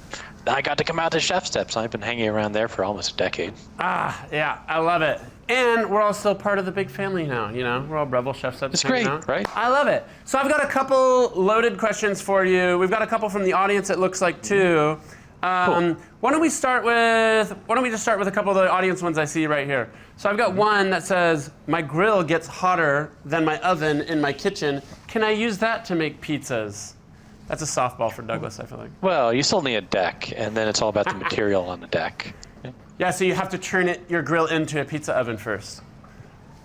I got to come out to ChefSteps. I've been hanging around there for almost a decade. Yeah, I love it. And we're all still part of the big family now, We're all Breville ChefSteps. It's great, out. right? I love it. So I've got a couple loaded questions for you. We've got a couple from the audience, it looks like, too. Cool. Why don't we just start with a couple of the audience ones I see right here. So I've got one that says, my grill gets hotter than my oven in my kitchen. Can I use that to make pizzas? That's a softball for Douglas, I feel like. Well, you still need a deck, and then it's all about the material on the deck. Yeah, so you have to turn your grill into a pizza oven first.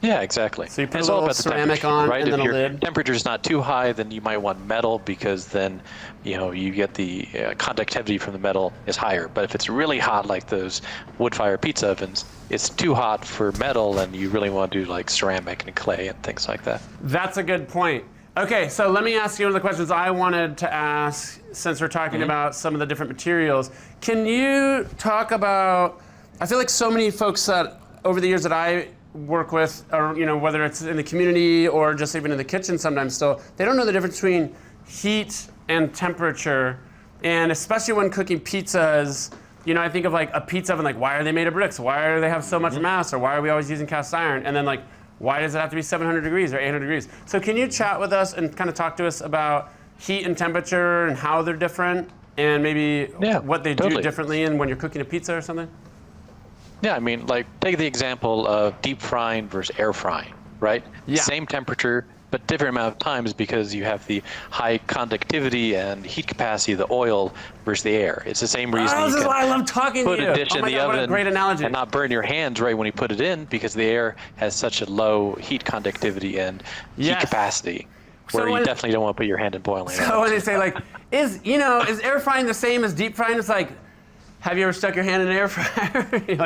Yeah, exactly. So you put it's a all little about the ceramic temperature, on right? and If then a your lid. temperature's not too high, then you might want metal because then, you get the conductivity from the metal is higher. But if it's really hot, like those wood-fired pizza ovens, it's too hot for metal, and you really want to do ceramic and clay and things like that. That's a good point. Okay, so let me ask you one of the questions I wanted to ask since we're talking about some of the different materials. Can you talk about, I feel like so many folks that over the years that I work with, or whether it's in the community or just even in the kitchen sometimes still, they don't know the difference between heat and temperature. And especially when cooking pizzas, I think of a pizza oven, why are they made of bricks? Why do they have so much mass? Or why are we always using cast iron? And then why does it have to be 700 degrees or 800 degrees? So can you chat with us and kind of talk to us about heat and temperature and how they're different and maybe what they do differently in when you're cooking a pizza or something? Yeah, take the example of deep frying versus air frying, right? Yeah. Same temperature, but different amount of times because you have the high conductivity and heat capacity of the oil versus the air. It's the same reason This you is can why I love talking to put you. a dish in the God, what a oven great analogy. and not burn your hands right when you put it in because the air has such a low heat conductivity and heat capacity where you definitely don't want to put your hand in boiling water. So when they say is air frying the same as deep frying? It's have you ever stuck your hand in an air fryer? You're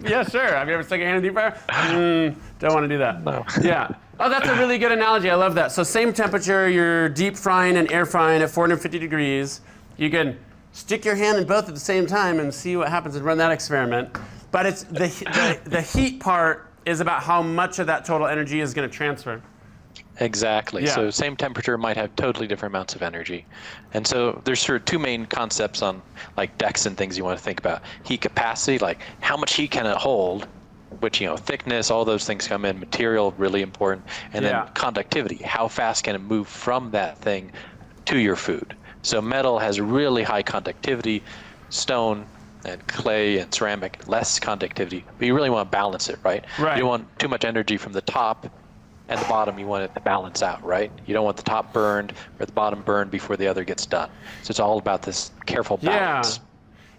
yeah, sure. Have you ever stuck your hand in a deep fryer? Don't want to do that. No. Yeah. Oh, that's a really good analogy. I love that. So same temperature, you're deep frying and air frying at 450 degrees. You can stick your hand in both at the same time and see what happens and run that experiment. But it's the heat part is about how much of that total energy is going to transfer. Exactly. Yeah. So same temperature might have totally different amounts of energy. And so there's sort of two main concepts on decks and things you want to think about. Heat capacity, how much heat can it hold, which, thickness, all those things come in, material, really important. And then conductivity, how fast can it move from that thing to your food? So metal has really high conductivity, stone and clay and ceramic, less conductivity, but you really want to balance it, right? Right. You don't want too much energy from the top. At the bottom, you want it to balance out, right? You don't want the top burned or the bottom burned before the other gets done. So it's all about this careful balance.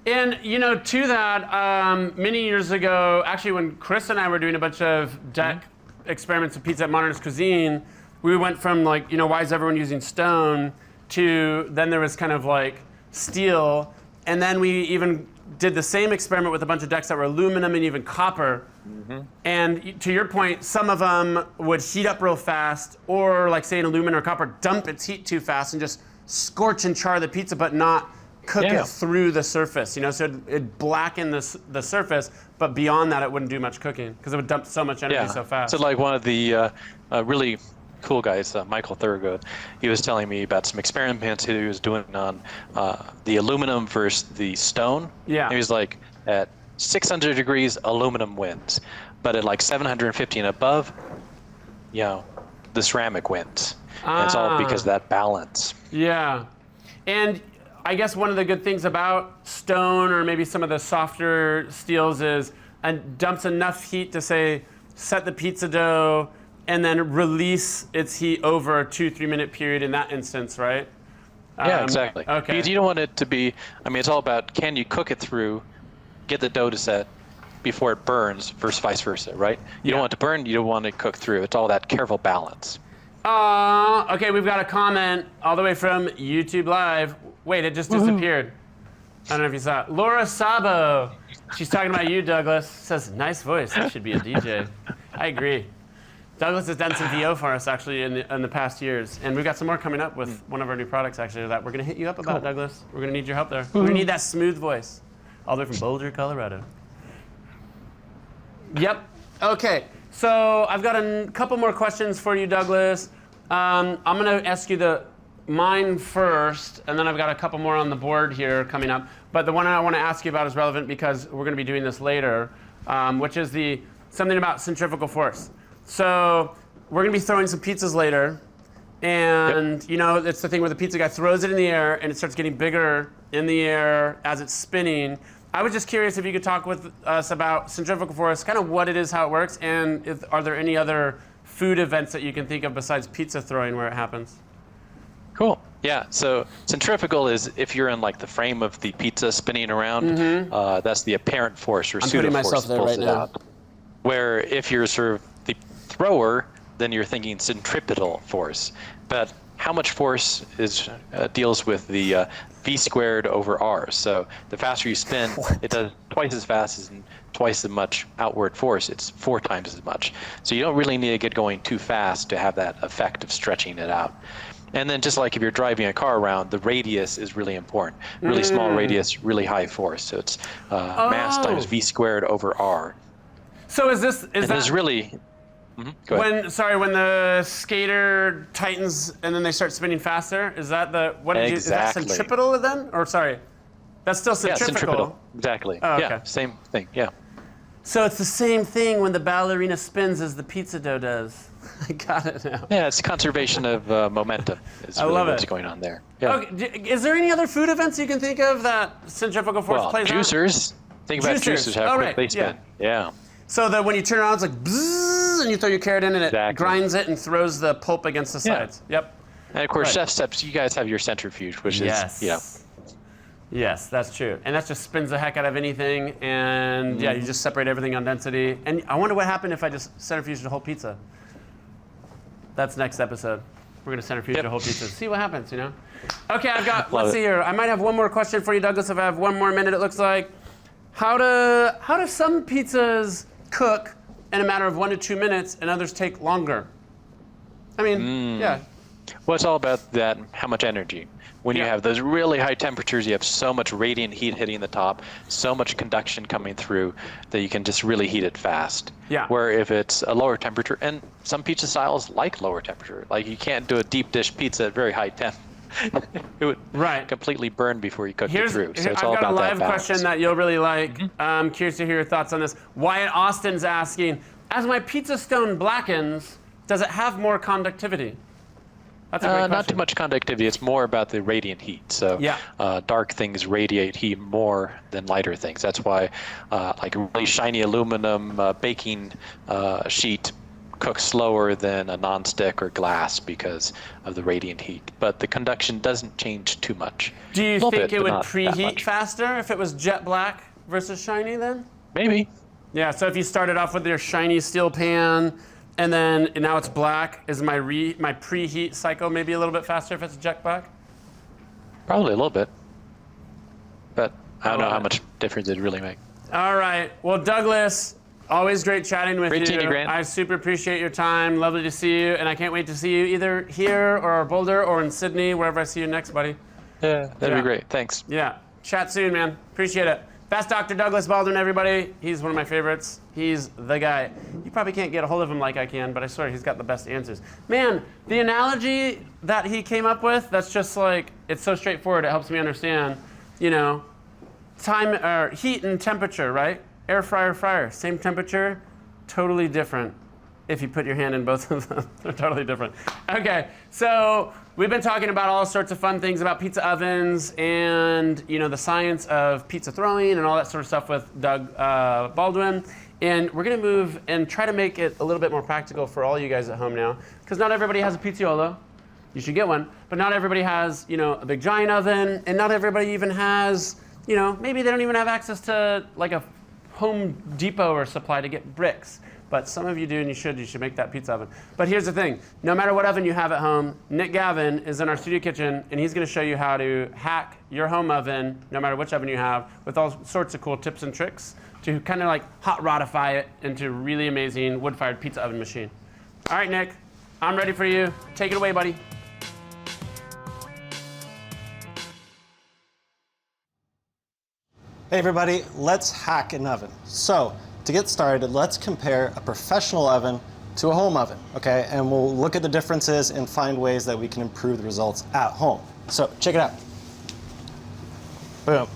And to that, many years ago, actually, when Chris and I were doing a bunch of deck experiments with pizza at Modernist Cuisine, we went from like, why is everyone using stone to then there was kind of like steel, and then we even did the same experiment with a bunch of decks that were aluminum and even copper. And to your point, some of them would heat up real fast, or like say an aluminum or copper, dump its heat too fast and just scorch and char the pizza, but not cook it through the surface. So it'd blacken the surface, but beyond that, it wouldn't do much cooking because it would dump so much energy so fast. So like one of the really cool guys, Michael Thurgood, he was telling me about some experiments he was doing on the aluminum versus the stone. Yeah. He was like, at 600 degrees, aluminum wins, but at like 750 and above, the ceramic wins. And it's all because of that balance. Yeah, and I guess one of the good things about stone or maybe some of the softer steels is it dumps enough heat to say set the pizza dough and then release its heat over a 2-3 minute period in that instance, right? Yeah, exactly. Okay. Because you don't want it to be, it's all about can you cook it through, get the dough to set before it burns versus vice versa, right? You don't want it to burn, you don't want it to cook through. It's all that careful balance. Okay, we've got a comment all the way from YouTube Live. Wait, it just disappeared. I don't know if you saw it. Laura Sabo, she's talking about you, Douglas. Says, nice voice, you should be a DJ. I agree. Douglas has done some VO for us, actually, in the past years. And we've got some more coming up with one of our new products, actually, that we're going to hit you up about, Douglas. We're going to need your help there. We're going to need that smooth voice. All the way from Boulder, Colorado. Yep. Okay. So I've got a couple more questions for you, Douglas. I'm going to ask you mine first, and then I've got a couple more on the board here coming up. But the one I want to ask you about is relevant because we're going to be doing this later, which is something about centrifugal force. So we're going to be throwing some pizzas later, and it's the thing where the pizza guy throws it in the air, and it starts getting bigger in the air as it's spinning. I was just curious if you could talk with us about centrifugal force, kind of what it is, how it works, and are there any other food events that you can think of besides pizza throwing where it happens? Cool. Yeah. So centrifugal is if you're in like the frame of the pizza spinning around, that's the apparent force or pseudo force that pulls it out. Where if you're sort of the thrower, then you're thinking centripetal force. But how much force deals with the v squared over r. So the faster you spin, it does twice as fast and twice as much outward force. It's 4 times as much. So you don't really need to get going too fast to have that effect of stretching it out. And then just like if you're driving a car around, the radius is really important. Really small radius, really high force. So it's mass times v squared over r. So is that really... Go ahead. When the skater tightens and then they start spinning faster, is that is that centripetal then? Or sorry, that's still centrifugal. Yeah, centripetal. Exactly. Oh, okay. Yeah, same thing. Yeah. So it's the same thing when the ballerina spins as the pizza dough does. I got it now. Yeah, it's conservation of momentum. Is really what's going on there. Yeah. Okay. Is there any other food events you can think of that centrifugal force plays on? Juicers. Think about juicers. How quick they spin. Yeah. So that when you turn it on, it's like bzzz, and you throw your carrot in, and it grinds it and throws the pulp against the sides. Yep. And of course, ChefSteps, you guys have your centrifuge, which is, Yes, that's true. And that just spins the heck out of anything, and you just separate everything on density. And I wonder what happened if I just centrifuged a whole pizza. That's next episode. We're going to centrifuge a whole pizza. See what happens, Okay, let's see here. I might have one more question for you, Douglas, if I have one more minute, it looks like. How do some pizzas cook in a matter of 1 to 2 minutes and others take longer? I mean, Well, it's all about that, how much energy. When you have those really high temperatures, you have so much radiant heat hitting the top, so much conduction coming through that you can just really heat it fast. Yeah. Where if it's a lower temperature, and some pizza styles like lower temperature, like you can't do a deep dish pizza at very high temp. It would completely burn before you cook it through. So it's all about that balance. I've got a live question that you'll really like. I'm curious to hear your thoughts on this. Wyatt Austin's asking, as my pizza stone blackens, does it have more conductivity? That's a great question. Not too much conductivity. It's more about the radiant heat. So dark things radiate heat more than lighter things. That's why like a really shiny aluminum baking sheet cook slower than a nonstick or glass because of the radiant heat. But the conduction doesn't change too much. Do you Little think bit, it but would not that preheat much. faster if it was jet black versus shiny then? Maybe. Yeah, so if you started off with your shiny steel pan and then now it's black, is my preheat cycle maybe a little bit faster if it's jet black? Probably a little bit. But I don't know love how it. much difference it'd really make. All right. Well, Douglas, always great chatting with you. Great seeing you, Grant. I super appreciate your time. Lovely to see you, and I can't wait to see you either here or Boulder or in Sydney, wherever I see you next, buddy. Yeah, that'd Yeah. be great. Thanks. Yeah. Chat soon, man. Appreciate it. That's Dr. Douglas Baldwin, everybody. He's one of my favorites. He's the guy. You probably can't get a hold of him like I can, but I swear he's got the best answers. Man, the analogy that he came up with, that's just like, it's so straightforward. It helps me understand, you know, time or heat and temperature, right? Air fryer, fryer, same temperature, totally different. If you put your hand in both of them, they're totally different. Okay, so we've been talking about all sorts of fun things about pizza ovens and the science of pizza throwing and all that sort of stuff with Doug Baldwin. And we're gonna move and try to make it a little bit more practical for all you guys at home now, because not everybody has a Pizziolo. You should get one, but not everybody has a big giant oven, and not everybody even has maybe they don't even have access to like a Home Depot or supply to get bricks. But some of you do, and you should make that pizza oven. But here's the thing, no matter what oven you have at home, Nick Gavin is in our studio kitchen, and he's gonna show you how to hack your home oven, no matter which oven you have, with all sorts of cool tips and tricks to kind of like hot rodify it into a really amazing wood-fired pizza oven machine. All right, Nick, I'm ready for you. Take it away, buddy. Hey everybody, let's hack an oven. So, to get started, let's compare a professional oven to a home oven, okay? And we'll look at the differences and find ways that we can improve the results at home. So, check it out. Boom.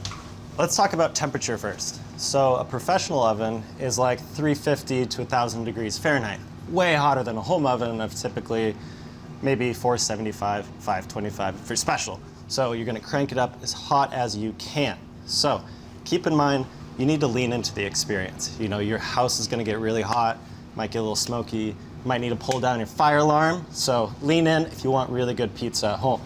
Let's talk about temperature first. So, a professional oven is like 350 to 1,000 degrees Fahrenheit. Way hotter than a home oven of typically maybe 475, 525 if you're special. So, you're gonna crank it up as hot as you can. So, keep in mind, you need to lean into the experience. Your house is gonna get really hot, might get a little smoky, you might need to pull down your fire alarm, so lean in if you want really good pizza at home.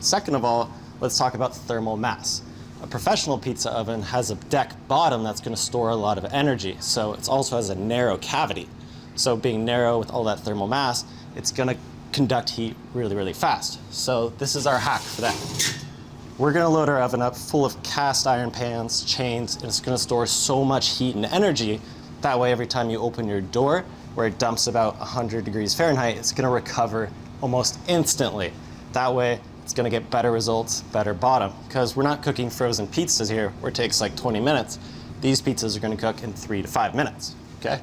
Second of all, let's talk about thermal mass. A professional pizza oven has a deck bottom that's gonna store a lot of energy, so it also has a narrow cavity. So being narrow with all that thermal mass, it's gonna conduct heat really, really fast. So this is our hack for that. We're gonna load our oven up full of cast iron pans, chains, and it's gonna store so much heat and energy. That way, every time you open your door, where it dumps about 100 degrees Fahrenheit, it's gonna recover almost instantly. That way, it's gonna get better results, better bottom. Because we're not cooking frozen pizzas here, where it takes like 20 minutes. These pizzas are gonna cook in 3 to 5 minutes, okay?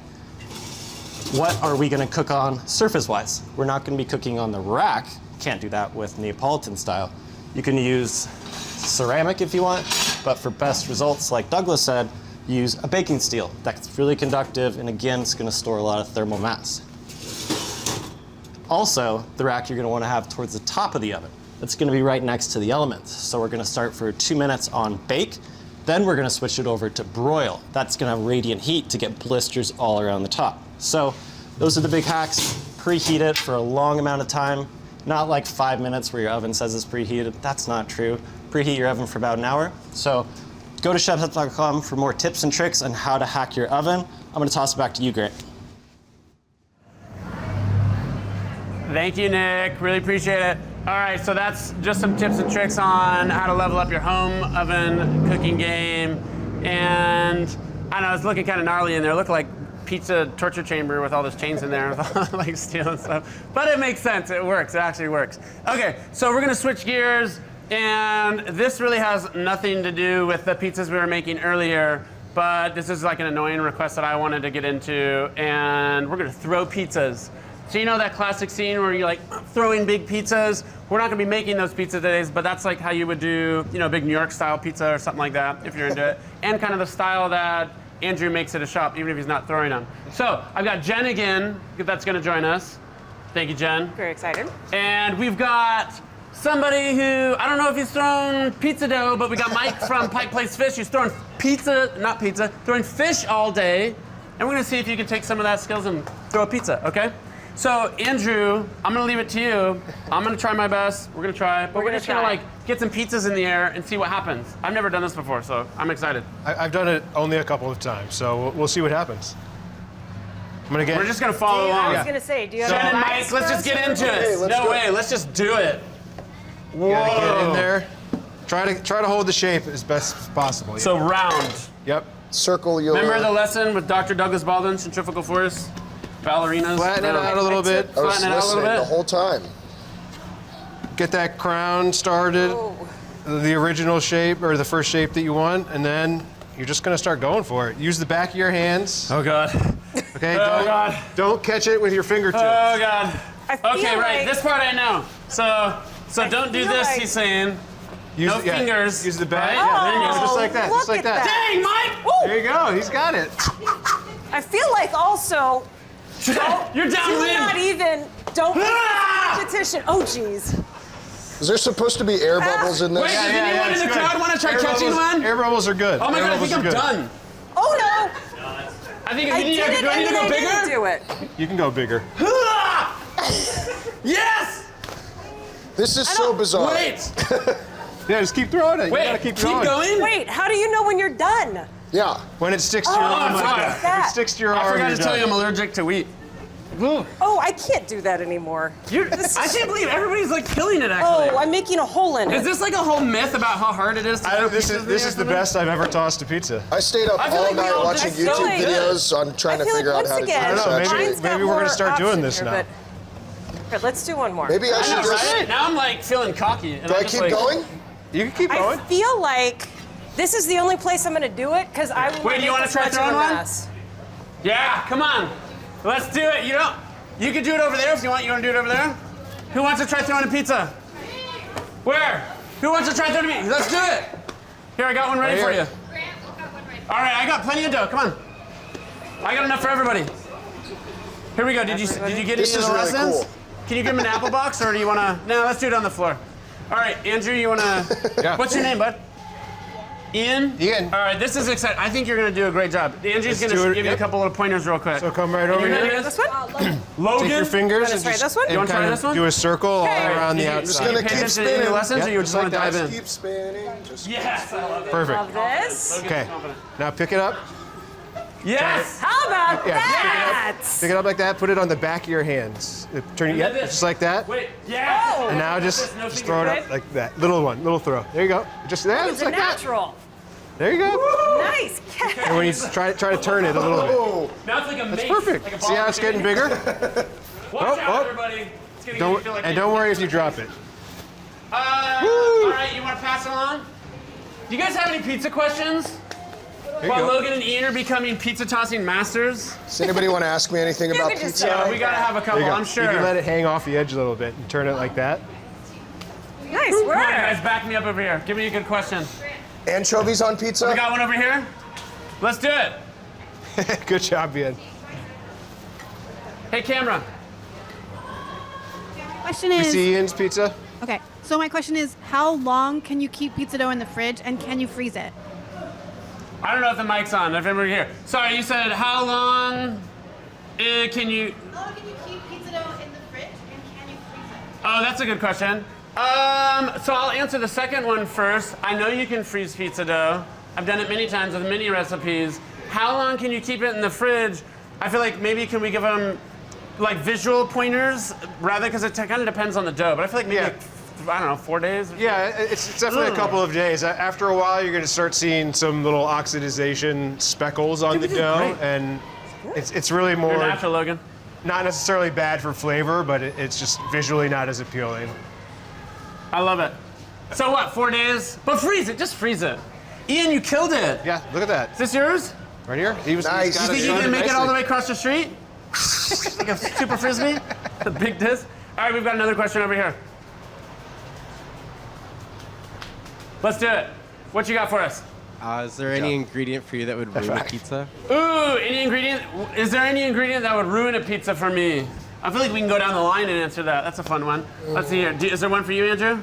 What are we gonna cook on surface-wise? We're not gonna be cooking on the rack. Can't do that with Neapolitan style. You can use ceramic if you want, but for best results, like Douglas said, use a baking steel. That's really conductive, and again, it's gonna store a lot of thermal mass. Also, the rack you're gonna wanna have towards the top of the oven. It's gonna be right next to the elements. So we're gonna start for 2 minutes on bake, then we're gonna switch it over to broil. That's gonna have radiant heat to get blisters all around the top. So those are the big hacks. Preheat it for a long amount of time. Not like 5 minutes where your oven says it's preheated. That's not true. Preheat your oven for about an hour. So go to chefsteps.com for more tips and tricks on how to hack your oven. I'm gonna toss it back to you, Grant. Thank you, Nick. Really appreciate it. All right, so that's just some tips and tricks on how to level up your home oven cooking game. And I don't know, it's looking kind of gnarly in there. It looked like pizza torture chamber with all those chains in there, with all, like steel and stuff. But it makes sense. It works. It actually works. Okay, so we're gonna switch gears, and this really has nothing to do with the pizzas we were making earlier. But this is like an annoying request that I wanted to get into, and we're gonna throw pizzas. So you know that classic scene where you're like throwing big pizzas? We're not gonna be making those pizza days, but that's like how you would do, a big New York style pizza or something like that, if you're into it. And kind of the style that Andrew makes at a shop, even if he's not throwing them. So I've got Jen again, that's gonna join us. Thank you, Jen. Very excited. And we've got somebody who, I don't know if he's thrown pizza dough, but we got Mike from Pike Place Fish, who's throwing fish all day. And we're gonna see if you can take some of that skills and throw a pizza, okay? So Andrew, I'm gonna leave it to you. I'm gonna try my best. We're gonna try, but we're just gonna like get some pizzas in the air and see what happens. I've never done this before, so I'm excited. I've done it only a couple of times, so we'll see what happens. I'm gonna get. We're just gonna follow I along. was gonna say, do you have Shannon, a Mike, let's just get into it. let's No do it. way, let's just do it. You gotta get in there. Try to hold the shape as best as possible. So round. Yep. Circle your. Remember the lesson with Dr. Douglas Baldwin, Centrifugal Force? Ballerinas. Flatten it out a little bit. I was flatten it out a little listening bit. the whole time. Get that crown started. The original shape or the first shape that you want, and then you're just gonna start going for it. Use the back of your hands. Oh God. Okay. Oh God. Don't catch it with your fingertips. Oh God. I feel Okay, right. like- This part I know. So don't do feel this. like- He's saying. Use No the- yeah, fingers. Use the back. Right? Yeah, there you go. Oh, Just like that. Just look like at that. Dang, Mike! There you go. He's got it. I feel like also, You're do not downwind. even, don't make Ah! this a competition. Oh, geez. Is there supposed to be air bubbles in this? Wait, does anyone it's in the good. crowd want to try Air catching bubbles- one? Air bubbles are good. Oh my Air God, I bubbles think I'm are good. done. Oh, no. I think I do I did need it, to and go then I bigger? didn't do it. You can go bigger. Ah! Yes! This is so bizarre. Wait, Yeah, just keep throwing it. You wait, gotta keep keep going. going? Wait, how do you know when you're done? Yeah. When it sticks to your arm like fuck. that. When That. it sticks to your I arm, forgot you're to tell you I'm done. allergic to wheat. Oh, I can't do that anymore. I can't believe everybody's like killing it actually. Oh, I'm making a hole in Is it. this like a whole myth about how hard it is to throw This pizzas in is this air is the something? best I've ever tossed a pizza. I stayed up I feel all like we night all watching just YouTube feel like- videos on trying to I feel figure like out how to do once again, this. I don't know, actually. maybe- mine's got we're gonna more start doing option this here, now. but- Here, let's do one more. Maybe I I should know, just. right? Now I'm like feeling cocky. And Do I just, keep like, going? You can keep I going. feel like this is the only place I'm going to do it because I will Wait, do you want wanna try throwing one? Yeah, come on. Let's do it. You can do it over there if you want. You want to do it over there? Who wants to try throwing a pizza? Where? Who wants to try throwing a pizza? Let's do it. Here, I got one ready for Right you. here. All right, I got plenty of dough. Come on. I got enough for everybody. Here we go. Did you get This any of is the really lessons? cool. Can you give him an apple box, or do you want to? No, let's do it on the floor. All right, Andrew, you want to? Yeah. What's your name, bud? Ian? Ian. All right, this is exciting. I think you're going to do a great job. Andrew's Let's going do to it. give you a Yep. couple little pointers real quick. So come right And over your name here. is? This one? Logan? Take your fingers Wanna and try just, this one? and You wanna try kind this of one? do a circle all Okay. around the You- outside. gonna you pay keep attention to any of the spinning. lessons, or Yeah, you just just want to like dive that. in? Keep spinning. Just Yes, I love it. Perfect. Of this. Okay. Now pick it up. Yes! How about Yeah, that? Pick it up like that. Put it on the back of your hands. Turn it. then Yep. this. Just like that. Wait, yes! Oh. And now just No throw it finger up like that. Little one. Little throw. There you go. Just that. It's Just a like that. natural. There you go. Nice catch. And when you try to turn it a little bit. Oh, Now it's like a mace. That's perfect. Like a See how it's getting bigger? Watch Oh, out, oh. everybody. It's gonna get you to feel like And don't worry if you drop it. all right, you want to pass it along? Do you guys have any pizza questions? There you While go. Logan and Ian are becoming pizza tossing masters? does anybody want to ask me anything about can just pizza? tell. We gotta have a couple, There you go. I'm sure. You can let it hang off the edge a little bit and turn it like that. Nice Come on, work. guys, back me up over here. Give me a good question. Anchovies on pizza? We got one over here. Let's do it. Good job, Ian. Hey, camera. Question We is, see Ian's pizza. okay, so my question is, how long can you keep pizza dough in the fridge and can you freeze it? I don't know if the mic's on. If everybody here. Sorry, you said how long can you? How long can you keep pizza dough in the fridge and can you freeze it? Oh, that's a good question. So I'll answer the second one first. I know you can freeze pizza dough. I've done it many times with many recipes. How long can you keep it in the fridge? I feel like maybe can we give them like visual pointers rather, because it kind of depends on the dough. But I feel like maybe Yeah. I don't know, 4 days. Yeah, it's definitely a couple of days. After a while, you're going to start seeing some little oxidization speckles on the dough, and it's really You're more natural, Logan. not necessarily bad for flavor, but it's just visually not as appealing. I love it. So what? 4 days? But freeze it. Just freeze it. Ian, you killed it. Yeah, look at that. Is this yours? Right here. He was. Nice. he's got You it think you can started make it all the nicely. way across the street? Like a super frisbee? A big disc? All right, we've got another question over here. Let's do it. What you got for us? Is there any ingredient for you that would ruin a pizza? Ooh, any ingredient? Is there any ingredient that would ruin a pizza for me? I feel like we can go down the line and answer that. That's a fun one. Let's see here. Is there one for you, Andrew?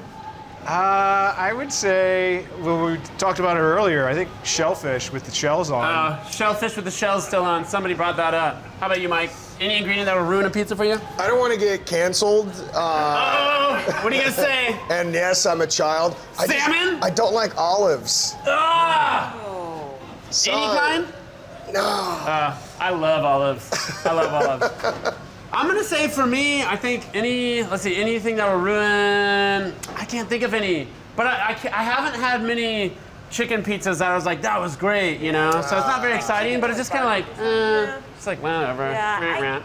I would say, well, we talked about it earlier. I think shellfish with the shells on. Shellfish with the shells still on. Somebody brought that up. How about you, Mike? Any ingredient that will ruin a pizza for you? I don't want to get canceled. What are you gonna say? And yes, I'm a child. Salmon? I don't like olives. Ah! Sorry. Any kind? No. I love olives. I love olives. I'm gonna say for me, I think anything that will ruin. I can't think of any, but I haven't had many chicken pizzas that I was like, that was great, you know. So it's not very exciting, but it's just kind of like, it's like whatever. Yeah,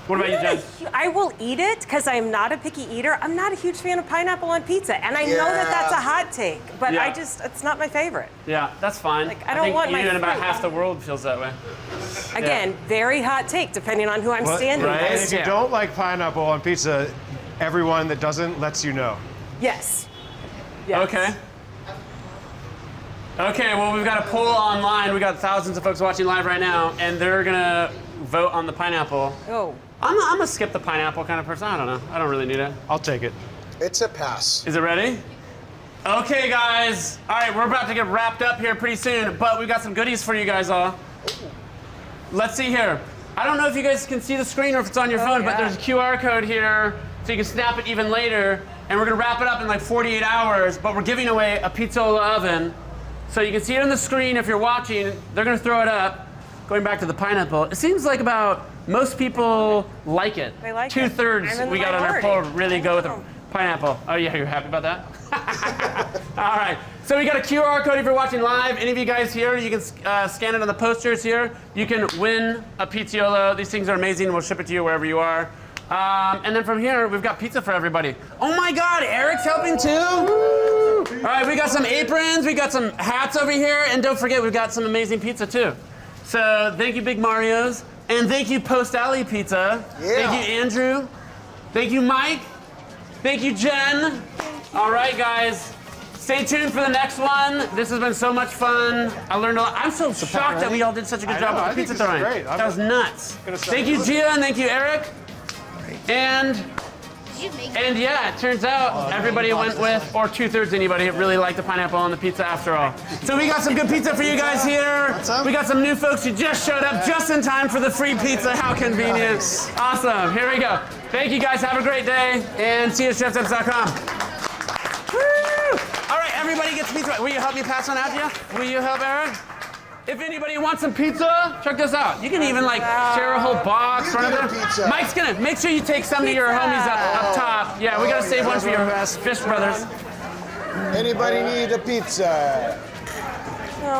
What about you, Jen? I will eat it because I'm not a picky eater. I'm not a huge fan of pineapple on pizza, and I know that that's a hot take, but it's not my favorite. Yeah, that's fine. Like, I don't want my even about fruit. half the world feels that way. Again, very hot take depending on who I'm standing right? with. If you don't like pineapple on pizza, everyone that doesn't lets you know. Yes. Okay. Okay, well, we've got a poll online. We got thousands of folks watching live right now, and they're gonna vote on the pineapple. Oh. I'm gonna skip the pineapple kind of person. I don't know. I don't really need it. I'll take it. It's a pass. Is it ready? Okay, guys. All right, we're about to get wrapped up here pretty soon, but we've got some goodies for you guys all. Let's see here. I don't know if you guys can see the screen or if it's on your phone, but there's a QR code here, so you can snap it even later. And we're gonna wrap it up in like 48 hours, but we're giving away a Pizzola oven. So you can see it on the screen if you're watching. They're gonna throw it up. Going back to the pineapple, it seems like about most people like it. They like it. 2/3 I'm in the we got on our minority. poll really go with the pineapple. Oh yeah, you're happy about that? All right, so we got a QR code if you're watching live. Any of you guys here, you can scan it on the posters here. You can win a Pizzola. These things are amazing. We'll ship it to you wherever you are. And then from here, we've got pizza for everybody. Oh my God, Eric's helping too? All right, we got some aprons, we got some hats over here, and don't forget, we've got some amazing pizza too. So thank you, Big Mario's, and thank you, Post Alley Pizza. Yeah. Thank you, Andrew. Thank you, Mike. Thank you, Jen. All right, guys. Stay tuned for the next one. This has been so much fun. I learned a lot. I'm so shocked that we all did such a good job with the pizza throwing. Great. That was nuts. Thank you, Gia, and thank you, Eric. And yeah, it turns out everybody went with, or 2/3 anybody really liked the pineapple on the pizza after all. So we got some good pizza for you guys here. We got some new folks who just showed up just in time for the free pizza. How convenient. Awesome, here we go. Thank you guys, have a great day, and see you at chefsteps.com. Woo! All right, everybody gets pizza. Will you help me pass one out to you? Will you help Eric? If anybody wants some pizza, check this out. You can even like share a whole box. You get a pizza. Mike's gonna make sure you take some to your homies up top. Yeah, we gotta save one for your Fish brothers. Anybody need a pizza?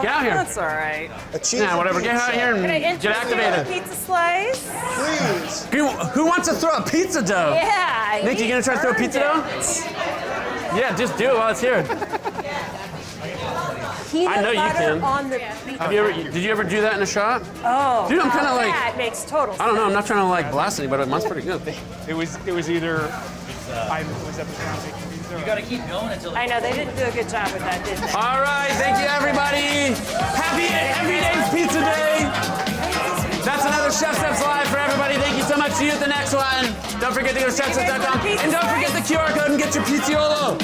Get out here. That's all right. A cheese Yeah, whatever. Get out here Can I and get interest you in a activated. pizza slice? Please. Who wants to throw a pizza dough? Yeah. Nick, you gonna try to throw a pizza dough? Yeah, just do it while it's here. I know you can. On the Did you ever do that in a shot? Oh, Dude, I'm kind of like, that makes total sense. I don't know. I'm not trying to like blast anybody, but mine's pretty good. It was either was that the You gotta keep going until I know, they didn't do a good job with that, did they? All right, thank you everybody. Happy Everyday's Pizza Day. That's another ChefSteps Live for everybody. Thank you so much. See you at the next one. Don't forget to go to chefsteps.com. And don't forget the QR code and get your Pizzola.